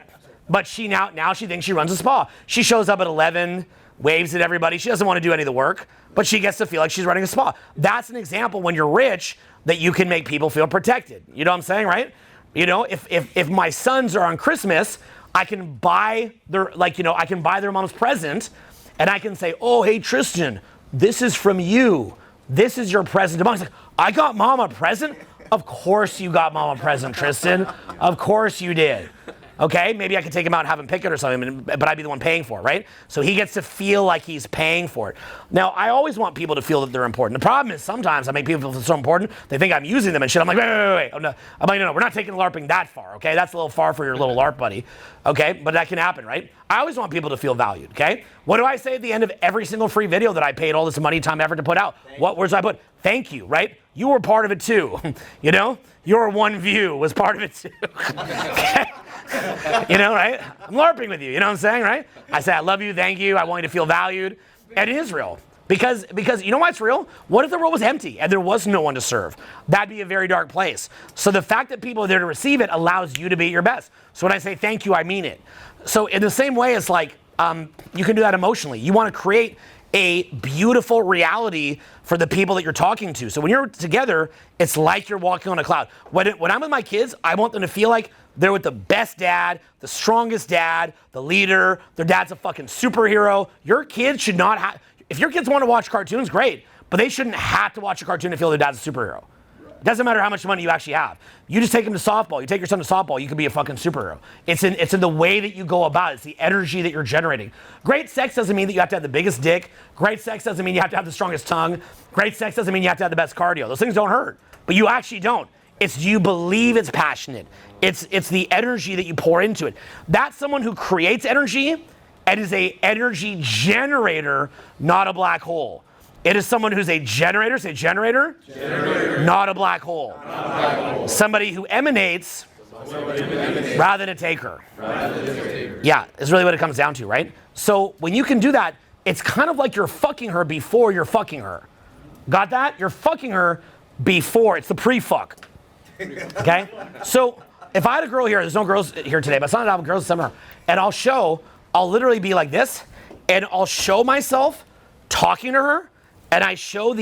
But she now she thinks she runs a spa. She shows up at 11, waves at everybody. She doesn't want to do any of the work, but she gets to feel like she's running a spa. That's an example when you're rich that you can make people feel protected. You know what I'm saying, right? If my sons are on Christmas, I can buy their mom's present, and I can say, oh, hey, Tristan, this is from you. This is your present to mom. He's like, I got mom a present? Of course you got mom a present, Tristan. Of course you did. Okay, maybe I could take him out and have him pick it or something, but I'd be the one paying for it, right? So he gets to feel like he's paying for it. Now, I always want people to feel that they're important. The problem is sometimes I make people feel so important, they think I'm using them and shit. I'm like, wait. Oh, no. I'm like, no, we're not taking LARPing that far, okay? That's a little far for your little LARP buddy, okay? But that can happen, right? I always want people to feel valued, okay? What do I say at the end of every single free video that I paid all this money, time, effort to put out? What words do I put? Thank you, right? You were part of it too, Your one view was part of it too, okay? Right? I'm LARPing with you, what I'm saying, right? I say, I love you, thank you, I want you to feel valued. And it is real. Because you know why it's real? What if the world was empty and there was no one to serve? That'd be a very dark place. So the fact that people are there to receive it allows you to be at your best. So when I say thank you, I mean it. So in the same way, it's like, you can do that emotionally. You want to create a beautiful reality for the people that you're talking to. So when you're together, it's like you're walking on a cloud. When I'm with my kids, I want them to feel like they're with the best dad, the strongest dad, the leader. Their dad's a fucking superhero. Your kids should not have, if your kids want to watch cartoons, great, but they shouldn't have to watch a cartoon to feel their dad's a superhero. It doesn't matter how much money you actually have. You just take them to softball. You take your son to softball, you could be a fucking superhero. It's in the way that you go about it. It's the energy that you're generating. Great sex doesn't mean that you have to have the biggest dick. Great sex doesn't mean you have to have the strongest tongue. Great sex doesn't mean you have to have the best cardio. Those things don't hurt, but you actually don't. It's do you believe it's passionate? It's the energy that you pour into it. That's someone who creates energy and is a energy generator, not a black hole. It is someone who's a generator, say generator, not a black hole. Somebody who emanates rather than a taker. Yeah, is really what it comes down to, right? So when you can do that, it's kind of like you're fucking her before you're fucking her. Got that? You're fucking her before. It's the pre-fuck. Okay? So if I had a girl here, there's no girls here today, but sometimes I have girls seminar, and I'll literally be like this, and I'll show myself talking to her, and I show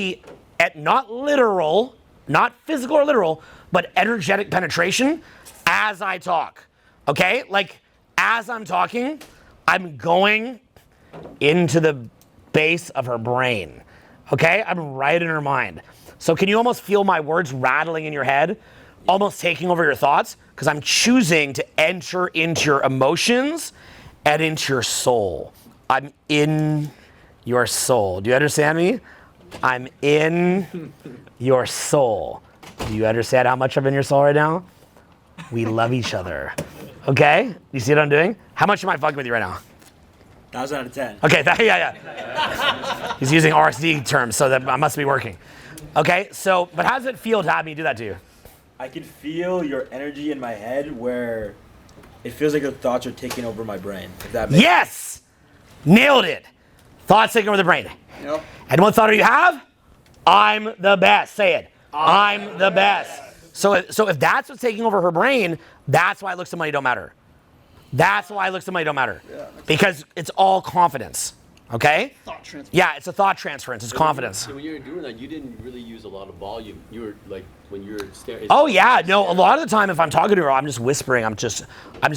not literal, not physical or literal, but energetic penetration as I talk. Okay? Like, as I'm talking, I'm going into the base of her brain. Okay? I'm right in her mind. So can you almost feel my words rattling in your head? Almost taking over your thoughts? Because I'm choosing to enter into your emotions and into your soul. I'm in your soul. Do you understand me? I'm in your soul. Do you understand how much I'm in your soul right now? We love each other. Okay? You see what I'm doing? How much am I fucking with you right now? 1,000 out of 10. Okay, yeah. He's using RSD terms, so that must be working. Okay, so, but how does it feel to have me do that to you? I can feel your energy in my head where it feels like the thoughts are taking over my brain. If that makes Yes! Nailed it. Thoughts taking over the brain. Yep. And what thought do you have? I'm the best. Say it. I'm the best. So if that's what's taking over her brain, that's why looks and money don't matter. That's why looks and money don't matter. Because it's all confidence. Okay? Thought transfer. Yeah, it's a thought transference. It's confidence. So when you were doing that, you didn't really use a lot of volume. You were like, when you were staring. Oh yeah, no. A lot of the time, if I'm talking to her, I'm just whispering. I'm just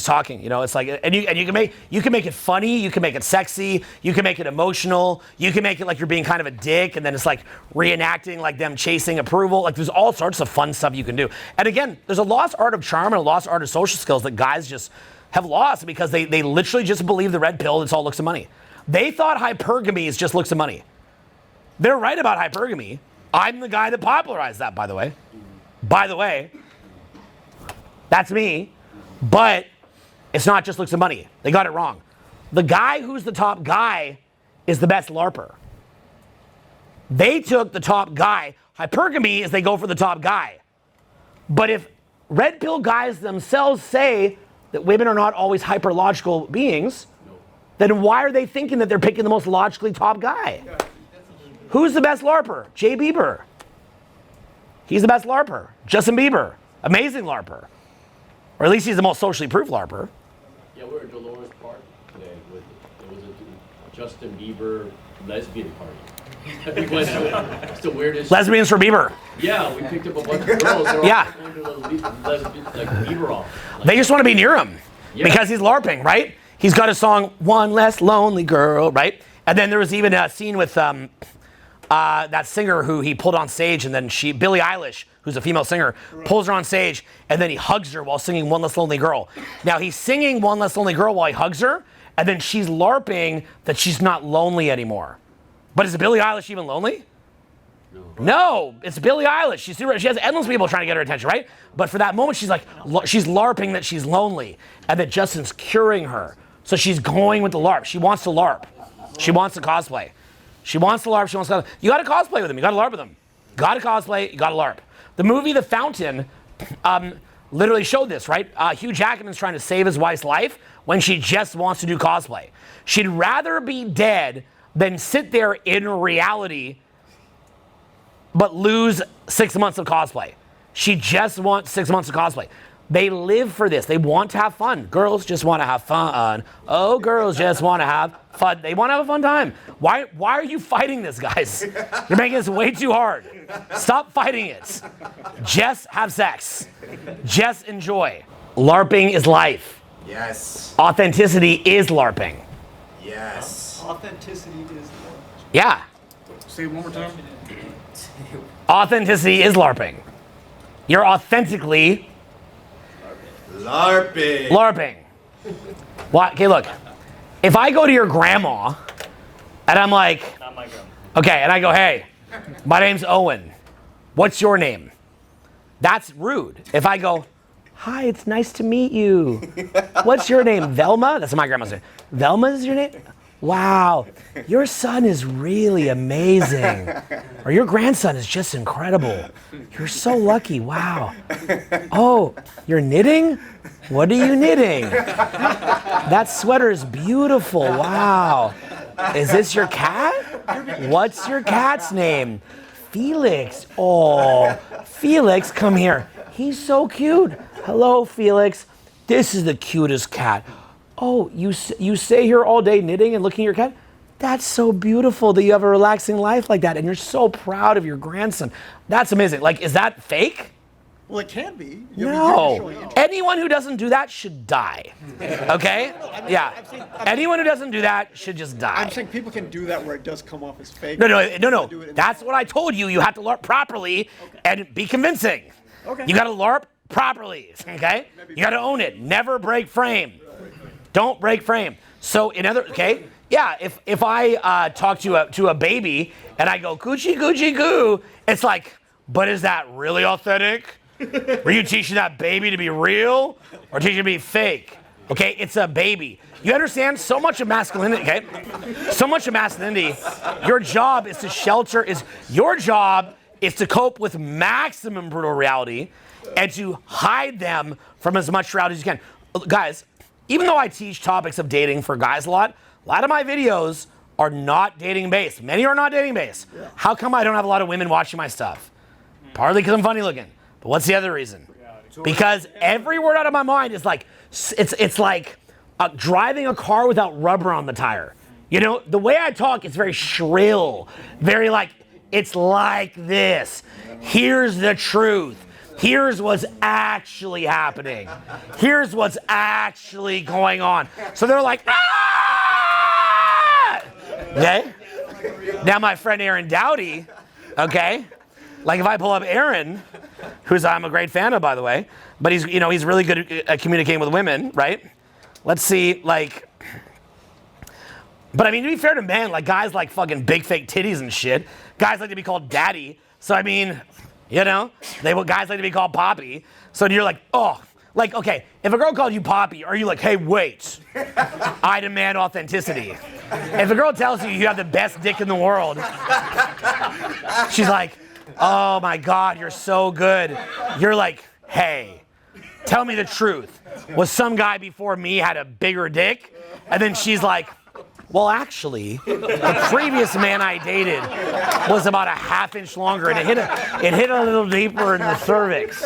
talking. You know, it's like, and you can make it funny. You can make it sexy. You can make it emotional. You can make it like you're being kind of a dick, and then it's like reenacting like them chasing approval. Like there's all sorts of fun stuff you can do. And again, there's a lost art of charm and a lost art of social skills that guys just have lost because they literally just believe the red pill. It's all looks and money. They thought hypergamy is just looks and money. They're right about hypergamy. I'm the guy that popularized that, by the way. By the way, that's me. But it's not just looks and money. They got it wrong. The guy who's the top guy is the best LARPer. They took the top guy. Hypergamy is they go for the top guy. But if red pill guys themselves say that women are not always hyperlogical beings, then why are they thinking that they're picking the most logically top guy? Who's the best LARPer? Jay Bieber. He's the best LARPer. Justin Bieber. Amazing LARPer. Or at least he's the most socially proof LARPer. Yeah, we're at Dolores Park today. It was a Justin Bieber lesbian party. It's the weirdest. Lesbians for Bieber. Yeah, we picked up a bunch of girls. They're Yeah. all going to the lesbian, like Bieber off. Like, They just want to be near him Yeah. because he's LARPing, right? He's got a song, One Less Lonely Girl, right? And then there was even a scene with that singer who he pulled on stage, and then Billie Eilish, who's a female singer, pulls her on stage, and then he hugs her while singing One Less Lonely Girl. Now he's singing One Less Lonely Girl while he hugs her, and then she's LARPing that she's not lonely anymore. But is Billie Eilish even lonely? No, it's Billie Eilish. She has endless people trying to get her attention, right? But for that moment, she's LARPing that she's lonely, and that Justin's curing her. So she's going with the LARP. She wants to LARP. She wants to cosplay. She wants to LARP. She wants to. You got to cosplay with him. You got to LARP with him. Got to cosplay. You got to LARP. The movie The Fountain literally showed this, right? Hugh Jackman's trying to save his wife's life when she just wants to do cosplay. She'd rather be dead than sit there in reality but lose 6 months of cosplay. She just wants 6 months of cosplay. They live for this. They want to have fun. Girls just want to have fun. Oh, girls just want to have fun. They want to have a fun time. Why are you fighting this, guys? You're making this way too hard. Stop fighting it. Just have sex. Just enjoy. LARPing is life. Yes. Authenticity is LARPing. Yes. Authenticity is Yeah. Say it one more time. Authenticity is LARPing. You're authentically LARPing. LARPing. What? Okay, look. If I go to your grandma and I'm like, Not my grandma. okay, and I go, hey, my name's Owen. What's your name? That's rude. If I go, hi, it's nice to meet you. What's your name? Velma? That's what my grandma's name. Velma is your name? Wow, your son is really amazing. Or your grandson is just incredible. You're so lucky, wow. Oh, you're knitting? What are you knitting? That sweater is beautiful, wow. Is this your cat? What's your cat's name? Felix. Oh, Felix, come here. He's so cute. Hello, Felix. This is the cutest cat. Oh, you stay here all day knitting and looking at your cat? That's so beautiful that you have a relaxing life like that and you're so proud of your grandson. That's amazing. Like, is that fake? Well, it can be. No. Anyone who doesn't do that should die. Okay? Yeah. Anyone who doesn't do that should just die. I'm saying people can do that where it does come off as fake. No. That's what I told you. You have to LARP properly and be convincing. Okay. You got to LARP properly. Okay? You got to own it. Never break frame. Don't break frame. So yeah, if I talk to a baby and I go coochie coochie coo, it's like, but is that really authentic? Were you teaching that baby to be real or teaching it to be fake? Okay, it's a baby. You understand so much of masculinity, okay? So much of masculinity, your job is to cope with maximum brutal reality and to hide them from as much reality as you can. Guys, even though I teach topics of dating for guys a lot of my videos are not dating based. Many are not dating based. Yeah. How come I don't have a lot of women watching my stuff? Partly because I'm funny looking. But what's the other reason? Because every word out of my mind is like, it's like driving a car without rubber on the tire. You know, the way I talk is very shrill, very like, it's like this. Here's the truth. Here's what's actually happening. Here's what's actually going on. So they're like, ah! Okay? Now my friend Aaron Dowdy, okay? Like if I pull up Aaron, who's I'm a great fan of, by the way, but he's really good at communicating with women, right? Let's see, like, but I mean, to be fair to men, like guys like fucking big fake titties and shit. Guys like to be called daddy. So I mean, you know, guys like to be called Poppy. So you're like, oh, like, okay, if a girl called you Poppy, are you like, hey, wait, I demand authenticity. If a girl tells you you have the best dick in the world, she's like, oh my God, you're so good. You're like, hey, tell me the truth. Was some guy before me had a bigger dick? And then she's like, well, actually, the previous man I dated was about a ½ inch longer and it hit a little deeper in the cervix,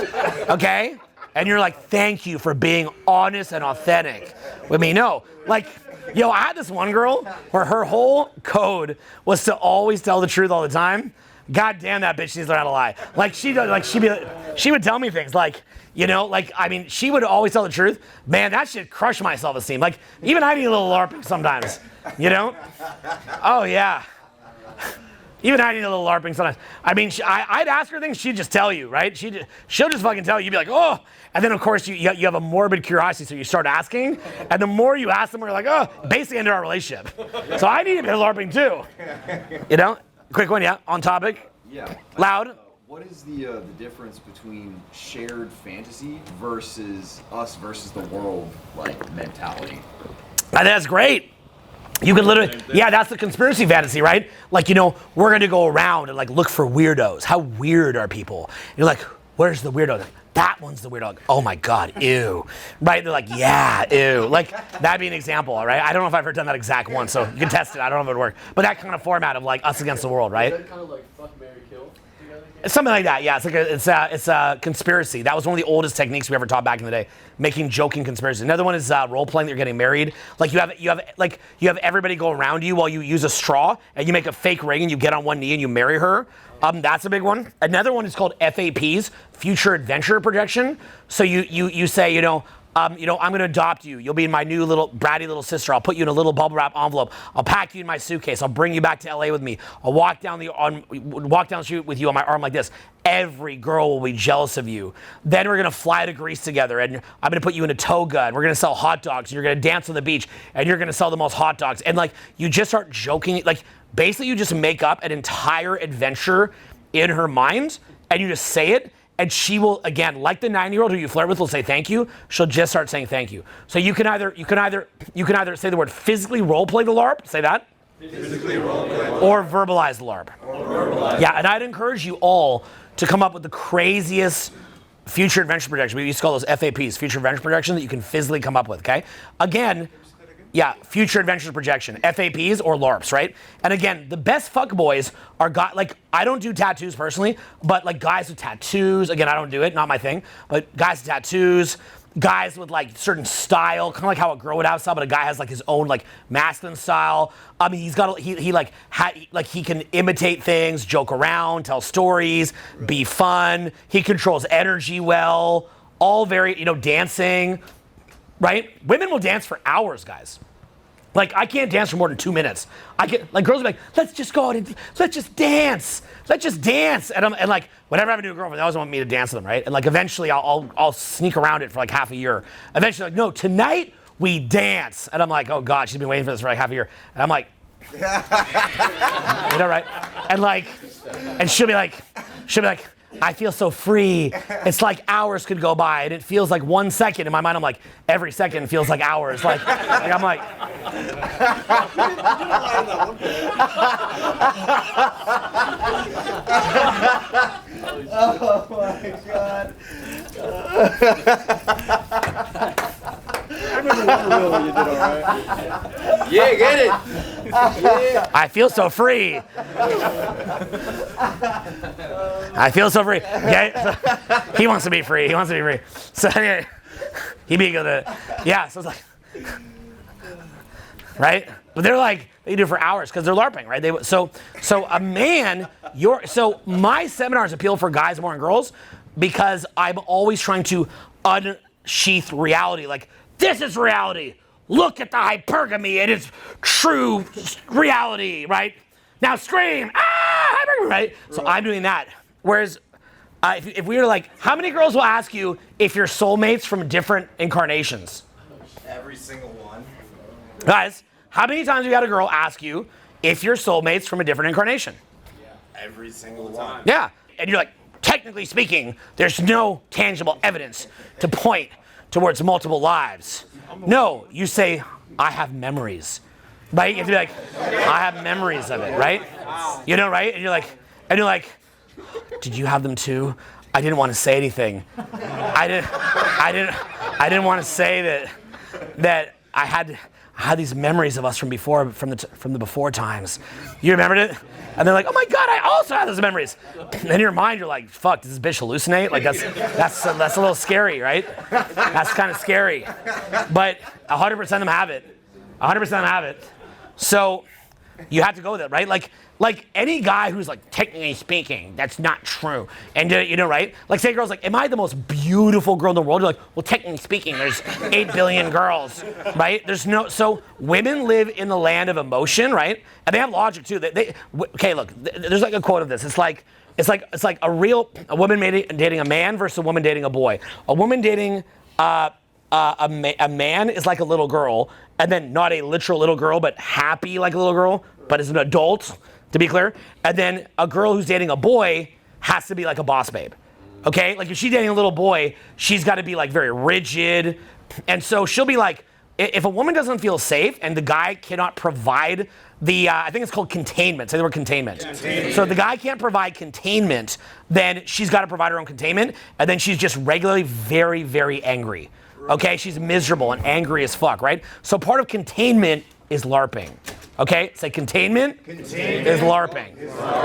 okay? And you're like, thank you for being honest and authentic with me. No, like, yo, I had this one girl where her whole code was to always tell the truth all the time. God damn, that bitch needs to learn how to lie. Like she would tell me things like, you know, like, I mean, she would always tell the truth. Man, that shit crushed my self-esteem. Like, even I need a little LARPing sometimes, you know? Oh, yeah. Even I need a little LARPing sometimes. I mean, I'd ask her things, she'd just tell you, right? She'll just fucking tell you. You'd be like, oh. And then, of course, you have a morbid curiosity, so you start asking. And the more you ask them, you're like, oh, basically end our relationship. So I need a bit of LARPing, too. You know? Quick one, yeah, on topic. Yeah. Loud. What is the difference between shared fantasy versus us versus the world, like, mentality? That's great. You could literally, yeah, that's the conspiracy fantasy, right? Like, you know, we're going to go around and, like, look for weirdos. How weird are people? You're like, where's the weirdo? That one's the weirdo. Like, oh, my God, ew. Right? They're like, yeah, ew. Like, that'd be an example, right? I don't know if I've ever done that exact one, so you can test it. I don't know if it would work. But that kind of format of, like, us against the world, right? Is that kind of like fuck, marry, kill? It's something like that, yeah. It's a conspiracy. That was one of the oldest techniques we ever taught back in the day, making joking conspiracies. Another one is role playing that you're getting married. Like you have everybody go around you while you use a straw and you make a fake ring and you get on one knee and you marry her. That's a big one. Another one is called FAPs, future adventure projection. So you say, I'm going to adopt you. You'll be my new little bratty little sister. I'll put you in a little bubble wrap envelope. I'll pack you in my suitcase. I'll bring you back to LA with me. I'll walk down the street with you on my arm like this. Every girl will be jealous of you. Then we're going to fly to Greece together, and I'm going to put you in a toga, and we're going to sell hot dogs, and you're going to dance on the beach, and you're going to sell the most hot dogs. And like you just start joking. Like basically you just make up an entire adventure in her mind, and you just say it. and she will, again, like the 9-year-old who you flirt with will say thank you, she'll just start saying thank you. So you can either say the word physically role play the LARP, say that. Physically role play. Or verbalize the LARP. Yeah, and I'd encourage you all to come up with the craziest future adventure projection. We used to call those FAPs, future adventure projection, that you can physically come up with, okay? Again, yeah, future adventures projection, FAPs or LARPs, right? And again, the best fuckboys are I don't do tattoos personally, but like guys with tattoos, again, I don't do it, not my thing, but guys with tattoos, guys with like certain style, kind of like how a girl would have style, but a guy has like his own like masculine style. I mean, he can imitate things, joke around, tell stories, be fun. He controls energy well, all very, dancing, right? Women will dance for hours, guys. Like, I can't dance for more than 2 minutes. Girls are like, let's just go out and let's just dance. Let's just dance. And like, whenever I have a new girlfriend, they always want me to dance with them, right? And like, eventually I'll sneak around it for like half a year. Eventually, like, no, tonight we dance. And I'm like, oh God, she's been waiting for this for like half a year. And I'm like, right? And she'll be like, I feel so free. It's like hours could go by, and it feels like 1 second. In my mind, I'm like, every second feels like hours. I'm like. Oh my God. I remember one reel where you did all right. Yeah, get it. Yeah. I feel so free. I feel so free. Okay? So, he wants to be free. So anyway, he'd be able to, yeah. So it's like, right? But they're like, they do it for hours because they're LARPing, right? So a man, so my seminars appeal for guys more than girls because I'm always trying to unsheath reality. Like, this is reality. Look at the hypergamy. It is true reality, right? Now scream, hypergamy, right? So I'm doing that. Whereas if we were like, how many girls will ask you if you're soulmates from different incarnations? Every single one. Guys, how many times have you had a girl ask you if you're soulmates from a different incarnation? Every single one. Yeah. And you're like, technically speaking, there's no tangible evidence to point towards multiple lives. No, you say, I have memories, right? You have to be like, I have memories of it, right? Right? And you're like, did you have them too? I didn't want to say anything. I didn't want to say that I had these memories of us from before, from the before times. You remembered it? And they're like, oh my God, I also have those memories. And in your mind, you're like, fuck, does this bitch hallucinate? Like that's a little scary, right? That's kind of scary. But 100% of them have it. 100% of them have it. So you have to go with it, right? Like any guy who's like, technically speaking, that's not true. And right? Like say a girl's like, am I the most beautiful girl in the world? You're like, well, technically speaking, there's 8 billion girls, right? So women live in the land of emotion, right? And they have logic too. Okay, look, there's like a quote of this. It's like a woman dating a man versus a woman dating a boy. A woman dating a man is like a little girl, and then not a literal little girl, but happy like a little girl, but as an adult, to be clear. And then a girl who's dating a boy has to be like a boss babe. Okay? Like if she's dating a little boy, she's got to be like very rigid. And so she'll be like, if a woman doesn't feel safe and the guy cannot provide I think it's called containment. Say the word containment. So if the guy can't provide containment, then she's got to provide her own containment. And then she's just regularly very, very angry. Okay? She's miserable and angry as fuck, right? So part of containment is LARPing. Okay? Say containment is LARPing.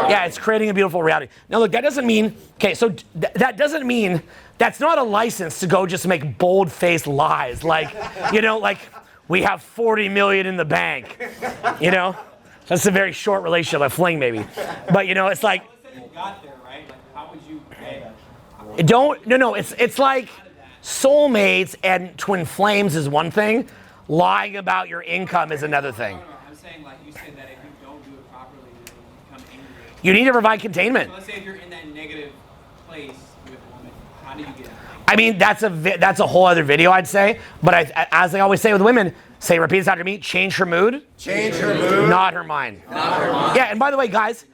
Yeah, it's creating a beautiful reality. Now look, that doesn't mean, that doesn't mean, that's not a license to go just make bold-faced lies. Like, like we have 40 million in the bank. That's a very short relationship, a fling maybe. But it's like, You got there, right? Like, how would you pay? It's like soulmates and twin flames is one thing. Lying about your income is another thing. No, I'm saying like you said that if you don't do it properly, then you become angry. You need to provide containment. So let's say if you're in that negative place with a woman, how do you get out? I mean, that's a whole other video, I'd say. But as I always say with women, repeat this after me, change her mood. Change her mood. Not her mind. Yeah, and by the way, guys,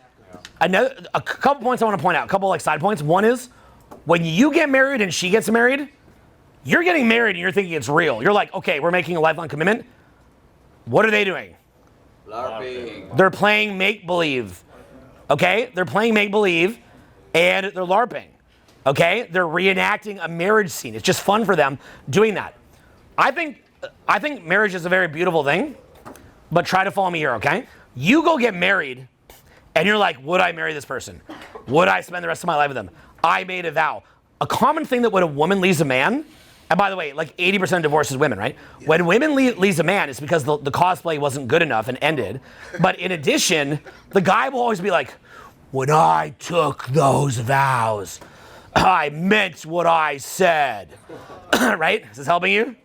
a couple points I want to point out, a couple like side points. One is, When you get married and she gets married, you're getting married and you're thinking it's real. You're like, okay, we're making a lifelong commitment. What are they doing? LARPing. They're playing make-believe. Okay? They're playing make-believe and they're LARPing. Okay? They're reenacting a marriage scene. It's just fun for them doing that. I think marriage is a very beautiful thing, but try to follow me here, okay? You go get married and you're like, would I marry this person? Would I spend the rest of my life with them? I made a vow. A common thing that when a woman leaves a man, and by the way, like 80% of divorce is women, right? Yeah. When women leaves a man, it's because the cosplay wasn't good enough and ended. But in addition, the guy will always be like, when I took those vows, I meant what I said. Right? Is this helping you?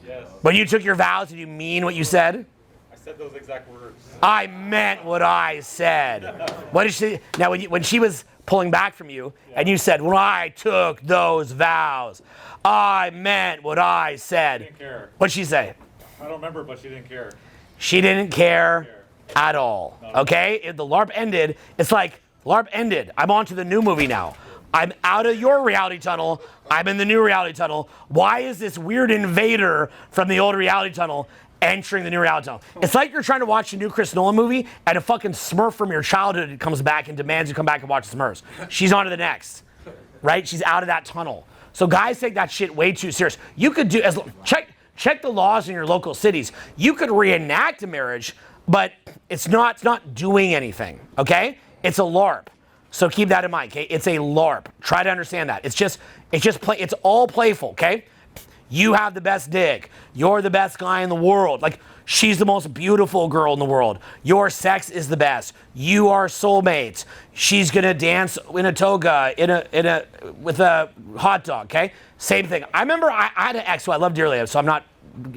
Yes. When you took your vows, did you mean what you said? I said those exact words. I meant what I said. What did she? Now, when she was pulling back from you, and you said, when I took those vows, I meant what I said. She didn't care. What'd she say? I don't remember, but she didn't care. She didn't care at all. Okay? If the LARP ended, it's like, LARP ended. I'm on to the new movie now. I'm out of your reality tunnel. I'm in the new reality tunnel. Why is this weird invader from the old reality tunnel entering the new reality tunnel? It's like you're trying to watch a new Chris Nolan movie and a fucking Smurf from your childhood comes back and demands you come back and watch the Smurfs. She's on to the next, right? She's out of that tunnel. So guys take that shit way too serious. You could do, check the laws in your local cities. You could reenact a marriage, but it's not doing anything, okay? It's a LARP. So keep that in mind, okay? It's a LARP. Try to understand that. It's all playful, okay? You have the best dick. You're the best guy in the world. Like, she's the most beautiful girl in the world. Your sex is the best. You are soulmates. She's gonna dance in a toga, with a hot dog, okay? Same thing. I remember I had an ex who I love dearly, so I'm not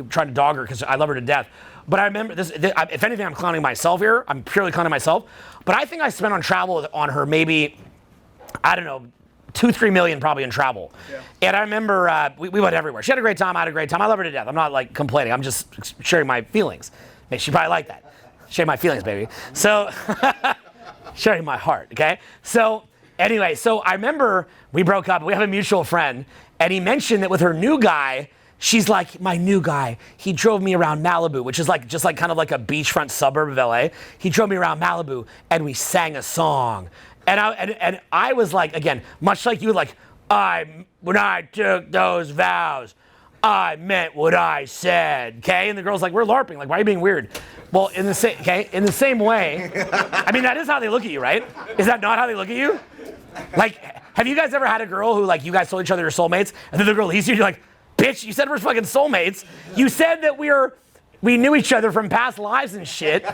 trying to dog her because I love her to death. But I remember this, if anything, I'm clowning myself here. I'm purely clowning myself. But I think I spent on travel on her maybe, I don't know, 2-3 million probably in travel. Yeah. And I remember we went everywhere. She had a great time, I had a great time. I love her to death. I'm not like complaining. I'm just sharing my feelings. She probably liked that. Share my feelings, baby. So, sharing my heart, okay? So, anyway, so I remember we broke up. We have a mutual friend. And he mentioned that with her new guy, she's like, my new guy, he drove me around Malibu, which is like just like kind of like a beachfront suburb of LA. He drove me around Malibu and we sang a song. And I was like, again, much like you, like, when I took those vows, I meant what I said, okay? And the girl's like, we're LARPing, like, why are you being weird? Well, in the same way, I mean, that is how they look at you, right? Is that not how they look at you? Like, have you guys ever had a girl who, like, you guys told each other you're soulmates, and then the girl leaves you, and you're like, bitch, you said we're fucking soulmates. You said that we knew each other from past lives and shit.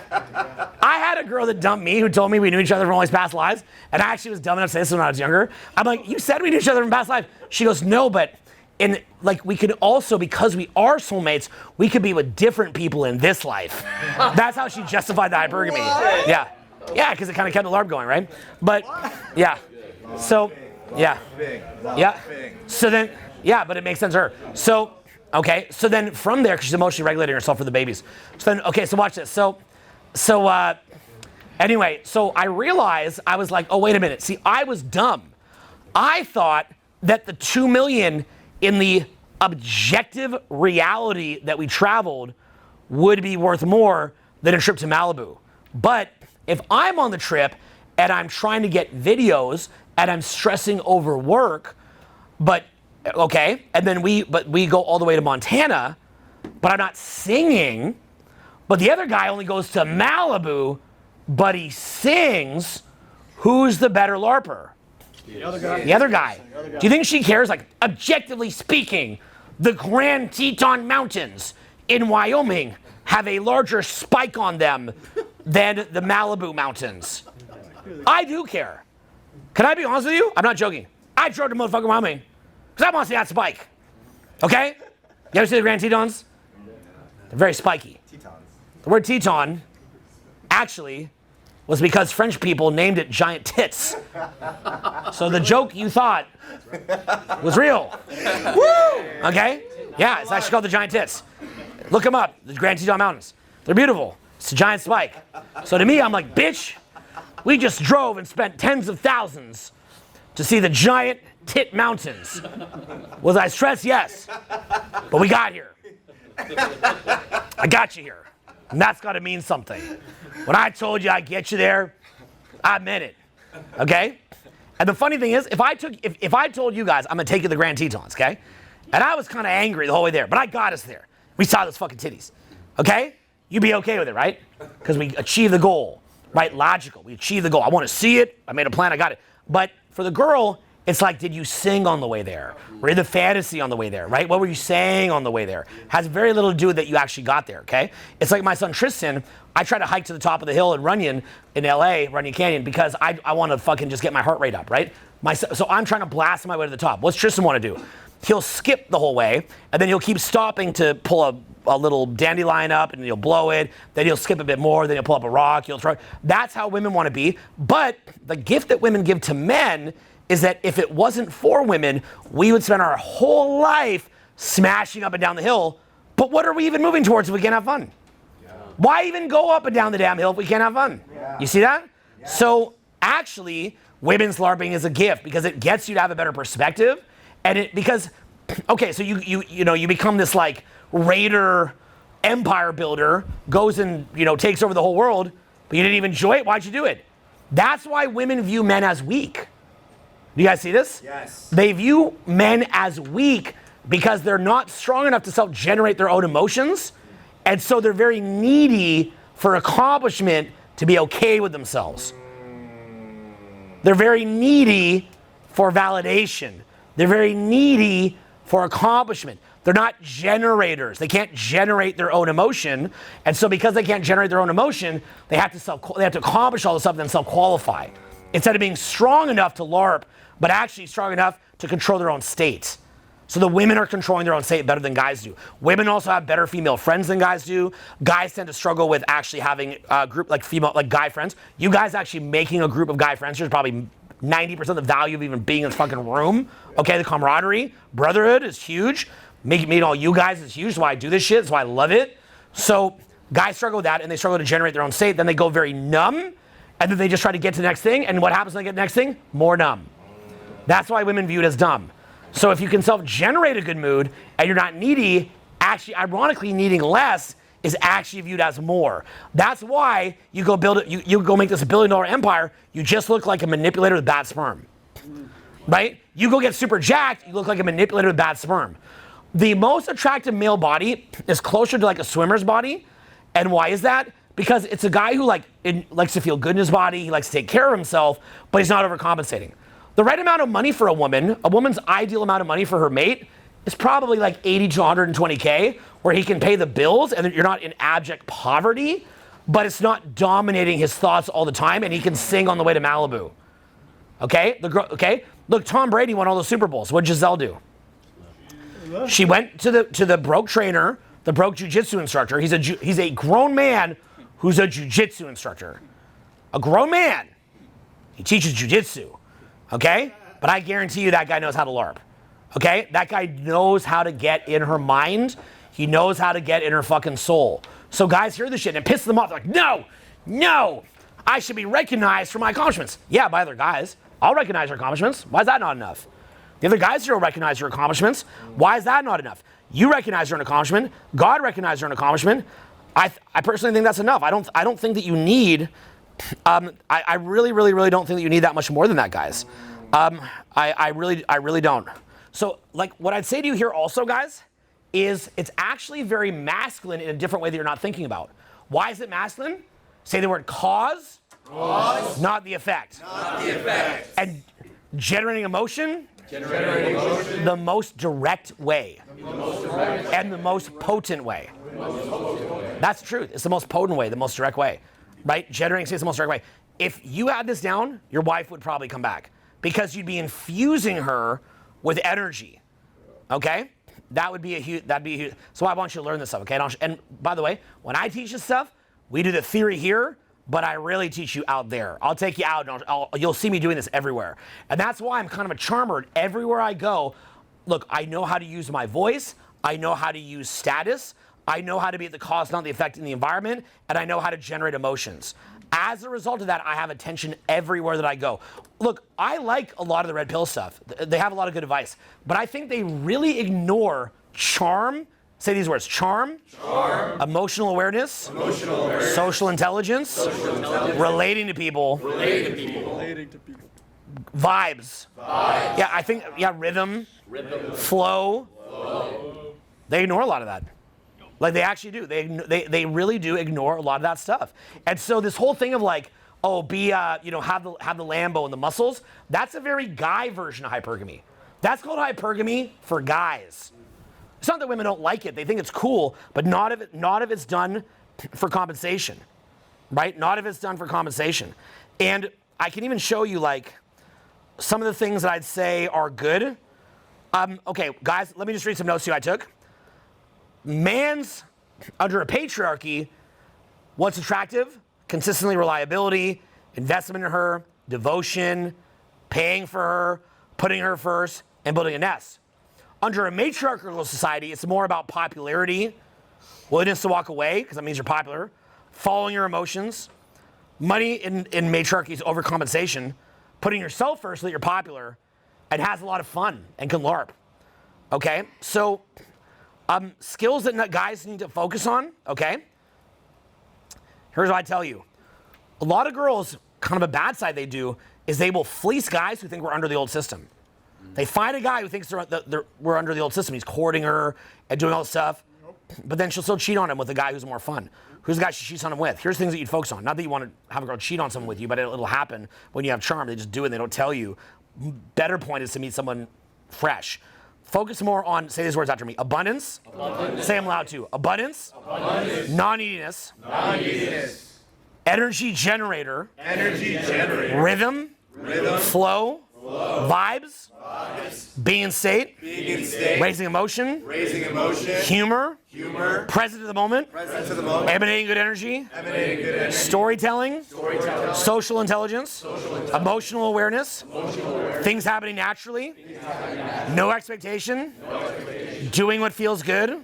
I had a girl that dumped me who told me we knew each other from all these past lives, and I actually was dumb enough to say this when I was younger. I'm like, you said we knew each other from past lives. She goes, no, but we could also, because we are soulmates, we could be with different people in this life. That's how she justified the hypergamy. What? Yeah. Yeah, because it kind of kept the LARP going, right? But, yeah. So, yeah. Yeah. So then, yeah, but it makes sense to her. So, okay, so then from there, because she's emotionally regulating herself for the babies. So then, okay, so watch this. So anyway, so I realized, I was like, oh, wait a minute. See, I was dumb. I thought that the 2 million in the objective reality that we traveled would be worth more than a trip to Malibu. But if I'm on the trip and I'm trying to get videos and I'm stressing over work, but okay, and then we go all the way to Montana, but I'm not singing, but the other guy only goes to Malibu, but he sings, who's the better LARPer? The other guy. The other guy. Do you think she cares? Like, objectively speaking, the Grand Teton Mountains in Wyoming have a larger spike on them than the Malibu Mountains. I do care. Can I be honest with you? I'm not joking. I drove to motherfucking Wyoming because I want to see that spike. Okay? You ever see the Grand Tetons? They're very spiky. Tetons. The word Teton actually was because French people named it giant tits. So the joke you thought was real. Woo! Okay? Yeah, it's actually called the giant tits. Look them up, the Grand Teton Mountains. They're beautiful. It's a giant spike. So to me, I'm like, bitch, we just drove and spent tens of thousands to see the giant tit mountains. Was I stressed? Yes. But we got here. I got you here. And that's got to mean something. When I told you I'd get you there, I meant it. Okay? And the funny thing is, if I told you guys I'm going to take you to the Grand Tetons, okay? And I was kind of angry the whole way there, but I got us there. We saw those fucking titties. Okay? You'd be okay with it, right? Because we achieved the goal. Right? Logical. We achieved the goal. I want to see it. I made a plan. I got it. But for the girl, it's like, did you sing on the way there? Were you the fantasy on the way there, right? What were you saying on the way there? Has very little to do with that you actually got there, okay? It's like my son Tristan. I try to hike to the top of the hill in Runyon, in LA, Runyon Canyon, because I want to fucking just get my heart rate up, right? So I'm trying to blast my way to the top. What's Tristan want to do? He'll skip the whole way, and then he'll keep stopping to pull a little dandelion up, and he'll blow it. Then he'll skip a bit more. Then he'll pull up a rock. He'll throw. That's how women want to be. But the gift that women give to men is that if it wasn't for women, we would spend our whole life smashing up and down the hill. But what are we even moving towards if we can't have fun? Yeah. Why even go up and down the damn hill if we can't have fun? Yeah. You see that? Yeah. So actually, women's LARPing is a gift because it gets you to have a better perspective. And because, okay, so you become this like raider empire builder, goes and, takes over the whole world, but you didn't even enjoy it. Why'd you do it? That's why women view men as weak. Do you guys see this? Yes. They view men as weak because they're not strong enough to self-generate their own emotions. And so they're very needy for accomplishment to be okay with themselves. They're very needy for validation. They're very needy for accomplishment. They're not generators. They can't generate their own emotion. And so because they can't generate their own emotion, they have to accomplish all this stuff and then self-qualify. Instead of being strong enough to LARP, but actually strong enough to control their own state. So the women are controlling their own state better than guys do. Women also have better female friends than guys do. Guys tend to struggle with actually having a group like guy friends. You guys actually making a group of guy friends is probably 90% of the value of even being in this fucking room. Okay, the camaraderie, brotherhood is huge. Meeting all you guys is huge. That's why I do this shit. That's why I love it. So guys struggle with that, and they struggle to generate their own state. Then they go very numb, and then they just try to get to the next thing. And what happens when they get to the next thing? More numb. That's why women view it as dumb. So if you can self-generate a good mood, and you're not needy, actually, ironically, needing less is actually viewed as more. That's why you go build it. You go make this $1 billion empire. You just look like a manipulator with bad sperm, right? You go get super jacked. You look like a manipulator with bad sperm. The most attractive male body is closer to like a swimmer's body. And why is that? Because it's a guy who likes to feel good in his body. He likes to take care of himself, but he's not overcompensating. The right amount of money for a woman's ideal amount of money for her mate is probably like 80 to 120K, where he can pay the bills and you're not in abject poverty, but it's not dominating his thoughts all the time, and he can sing on the way to Malibu. Okay? Look, Tom Brady won all the Super Bowls. What'd Giselle do? She went to the broke trainer, the broke jiu-jitsu instructor. He's a grown man who's a jiu-jitsu instructor. A grown man. He teaches jiu-jitsu. Okay? But I guarantee you that guy knows how to LARP. Okay? That guy knows how to get in her mind. He knows how to get in her fucking soul. So guys hear this shit and it pisses them off. They're like, no, I should be recognized for my accomplishments. Yeah, by other guys. I'll recognize your accomplishments. Why is that not enough? The other guys here will recognize your accomplishments. Why is that not enough? You recognize your own accomplishment. God recognizes your own accomplishment. I personally think that's enough. I don't think that you need, I really don't think that you need that much more than that, guys. I really don't. So like what I'd say to you here also, guys, is it's actually very masculine in a different way that you're not thinking about. Why is it masculine? Say the word cause. Cause. Not the effect. Not the effect. And generating emotion. The most direct way. And the most potent way. That's the truth. It's the most potent way, the most direct way. Right? Generating state is the most direct way. If you had this down, your wife would probably come back. Because you'd be infusing her with energy. Okay? That'd be a huge. So I want you to learn this stuff, okay? And by the way, when I teach this stuff, we do the theory here, but I really teach you out there. I'll take you out, and you'll see me doing this everywhere. And that's why I'm kind of a charmer. Everywhere I go, look, I know how to use my voice. I know how to use status. I know how to be at the cause, not the effect in the environment. And I know how to generate emotions. As a result of that, I have attention everywhere that I go. Look, I like a lot of the red pill stuff. They have a lot of good advice, but I think they really ignore charm. Say these words: charm, emotional awareness, social intelligence, relating to people, vibes. Yeah, I think, rhythm, flow. They ignore a lot of that. Like, they actually do. They really do ignore a lot of that stuff. And so this whole thing of like, oh, have the Lambo and the muscles, that's a very guy version of hypergamy. That's called hypergamy for guys. It's not that women don't like it. They think it's cool, but not if it's done for compensation, right? Not if it's done for compensation. And I can even show you like some of the things that I'd say are good. Okay, guys, let me just read some notes here I took. Man's, under a patriarchy, what's attractive? Consistently reliability, investment in her, devotion, paying for her, putting her first, and building a nest. Under a matriarchal society, it's more about popularity, willingness to walk away, because that means you're popular, following your emotions. Money in matriarchy is overcompensation, putting yourself first so that you're popular, and has a lot of fun and can LARP. Okay, so skills that guys need to focus on, okay? Here's what I tell you. A lot of girls, kind of a bad side they do, is they will fleece guys who think we're under the old system. They find a guy who thinks we're under the old system. He's courting her and doing all this stuff, but then she'll still cheat on him with a guy who's more fun. Who's the guy she cheats on him with? Here's things that you'd focus on. Not that you want to have a girl cheat on someone with you, but it'll happen when you have charm. They just do it and they don't tell you. Better point is to meet someone fresh. Focus more on, say these words after me. Abundance. Say them loud too. Abundance. Non-neediness. Energy generator. Rhythm. Flow. Vibes. Being in state. Raising emotion. Humor. Present to the moment. Emanating good energy. Storytelling. Social intelligence. Emotional awareness. Things happening naturally. No expectation. Doing what feels good.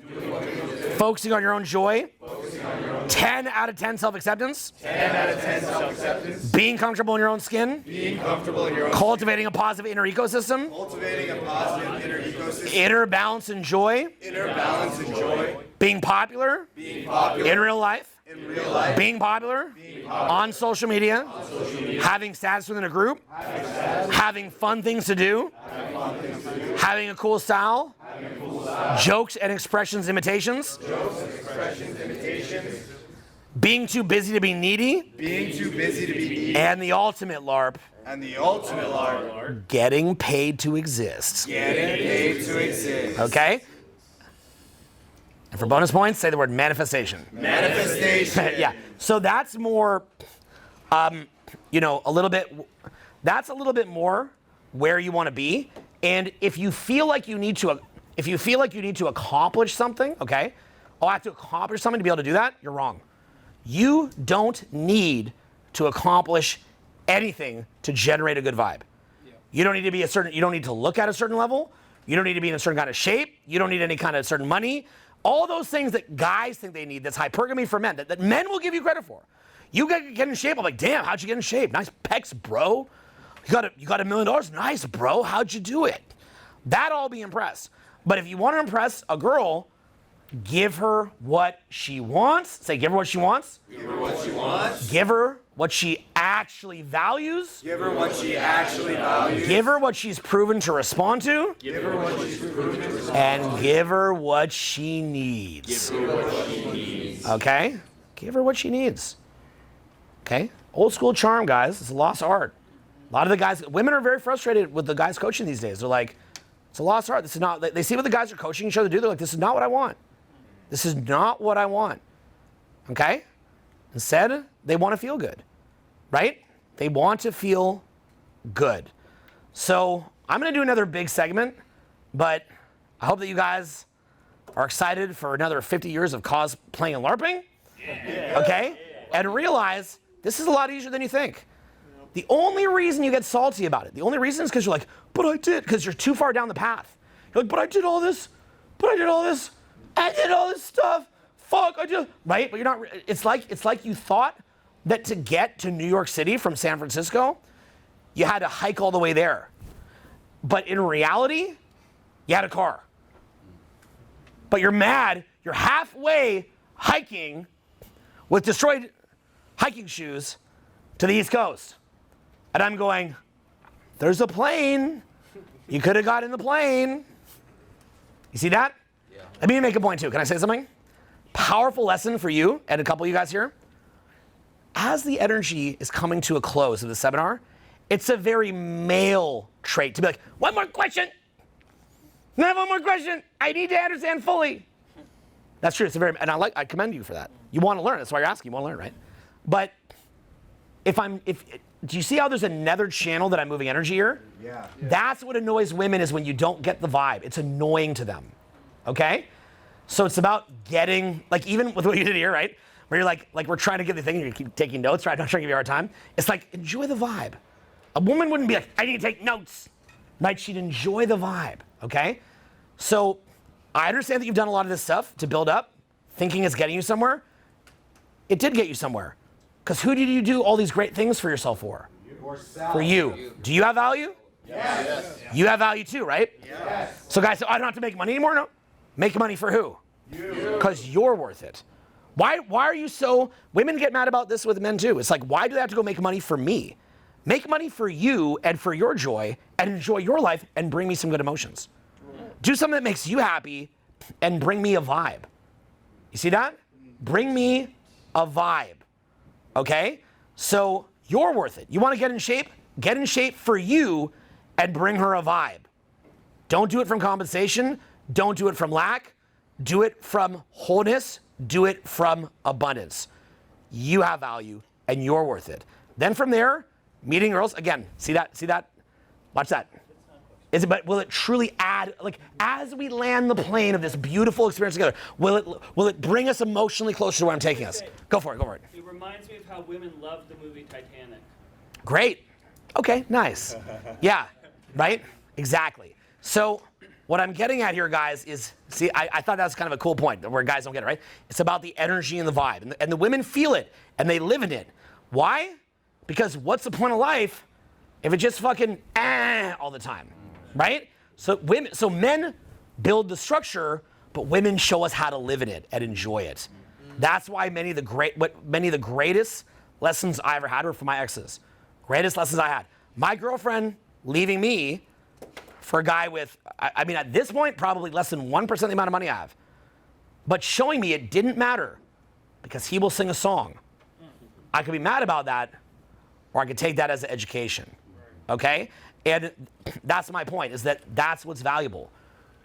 Focusing on your own joy. 10 out of 10 self-acceptance. Being comfortable in your own skin. Cultivating a positive inner ecosystem. Inner balance and joy. Being popular. In real life. Being popular. On social media. Having status within a group. Having fun things to do. Having a cool style. Jokes and expressions imitations. Being too busy to be needy. And the ultimate LARP. Getting paid to exist. Okay? And for bonus points, say the word manifestation. Yeah. So that's more, a little bit, that's a little bit more where you want to be. And if you feel like you need to accomplish something, okay? Oh, I have to accomplish something to be able to do that? You're wrong. You don't need to accomplish anything to generate a good vibe. Yeah. You don't need to be you don't need to look at a certain level. You don't need to be in a certain kind of shape. You don't need any kind of certain money. All those things that guys think they need, that's hypergamy for men, that men will give you credit for. You get in shape, I'm like, damn, how'd you get in shape? Nice pecs, bro. You got $1 million? Nice, bro. How'd you do it? That I'll be impressed. But if you want to impress a girl, give her what she wants. Say, give her what she wants. Give her what she actually values. Give her what she's proven to respond to. And give her what she needs. Okay? Give her what she needs. Okay? Old school charm, guys. It's a lost art. A lot of the guys, women are very frustrated with the guys coaching these days. They're like, it's a lost art. This is not, they see what the guys are coaching each other do. They're like, this is not what I want. This is not what I want. Okay? Instead, they want to feel good. Right? They want to feel good. So I'm going to do another big segment, but I hope that you guys are excited for another 50 years of cosplaying and LARPing. Okay? And realize this is a lot easier than you think. The only reason you get salty about it, the only reason is because you're like, but I did, because you're too far down the path. You're like, but I did all this stuff. Fuck, I just, right? But you're not, it's like you thought that to get to New York City from San Francisco, you had to hike all the way there. But in reality, you had a car. But you're mad, you're halfway hiking with destroyed hiking shoes to the East Coast. And I'm going, there's a plane. You could have got in the plane. You see that? Yeah. Let me make a point too. Can I say something? Powerful lesson for you and a couple of you guys here. As the energy is coming to a close of the seminar, it's a very male trait to be like, one more question. I have one more question. I need to understand fully. That's true. It's a very, and I commend you for that. You want to learn. That's why you're asking. You want to learn, right? But do you see how there's another channel that I'm moving energy here? Yeah. That's what annoys women is when you don't get the vibe. It's annoying to them. Okay? So it's about getting, like even with what you did here, right? Where you're like we're trying to get the thing and you keep taking notes, right? I'm not trying to give you a hard time. It's like, enjoy the vibe. A woman wouldn't be like, I need to take notes. Right? She'd enjoy the vibe. Okay? So I understand that you've done a lot of this stuff to build up, thinking it's getting you somewhere. It did get you somewhere. Because who did you do all these great things for yourself for? Yourself. For you. Do you have value? Yes. You have value too, right? Yes. So guys say, I don't have to make money anymore? No. Make money for who? You. Because you're worth it. Why are you so, women get mad about this with men too. It's like, why do they have to go make money for me? Make money for you and for your joy and enjoy your life and bring me some good emotions. Do something that makes you happy and bring me a vibe. You see that? Bring me a vibe. Okay? So you're worth it. You want to get in shape? Get in shape for you and bring her a vibe. Don't do it from compensation. Don't do it from lack. Do it from wholeness. Do it from abundance. You have value and you're worth it. Then from there, meeting girls, again, see that? Watch that. But will it truly add, like as we land the plane of this beautiful experience together, will it bring us emotionally closer to where I'm taking us? Go for it. It reminds me of how women love the movie Titanic. Great. Okay, nice. Yeah, right? Exactly. So what I'm getting at here, guys, is, see, I thought that was kind of a cool point where guys don't get it, right? It's about the energy and the vibe. And the women feel it, and they live in it. Why? Because what's the point of life if it's just fucking all the time, right? So men build the structure, but women show us how to live in it and enjoy it. That's why many of the greatest lessons I ever had were from my exes. Greatest lessons I had. My girlfriend leaving me for a guy with, I mean, at this point, probably less than 1% of the amount of money I have. But showing me it didn't matter because he will sing a song. I could be mad about that, or I could take that as an education. Okay? And that's my point, is that that's what's valuable.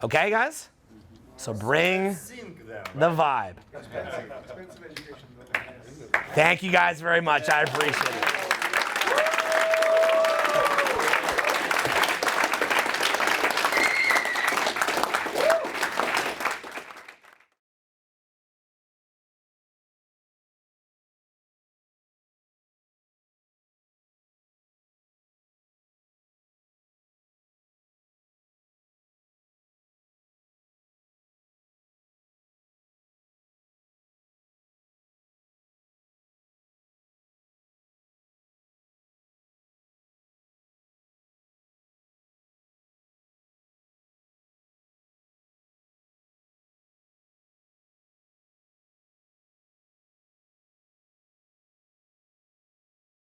Okay, guys? So bring the vibe. Thank you guys very much. I appreciate it.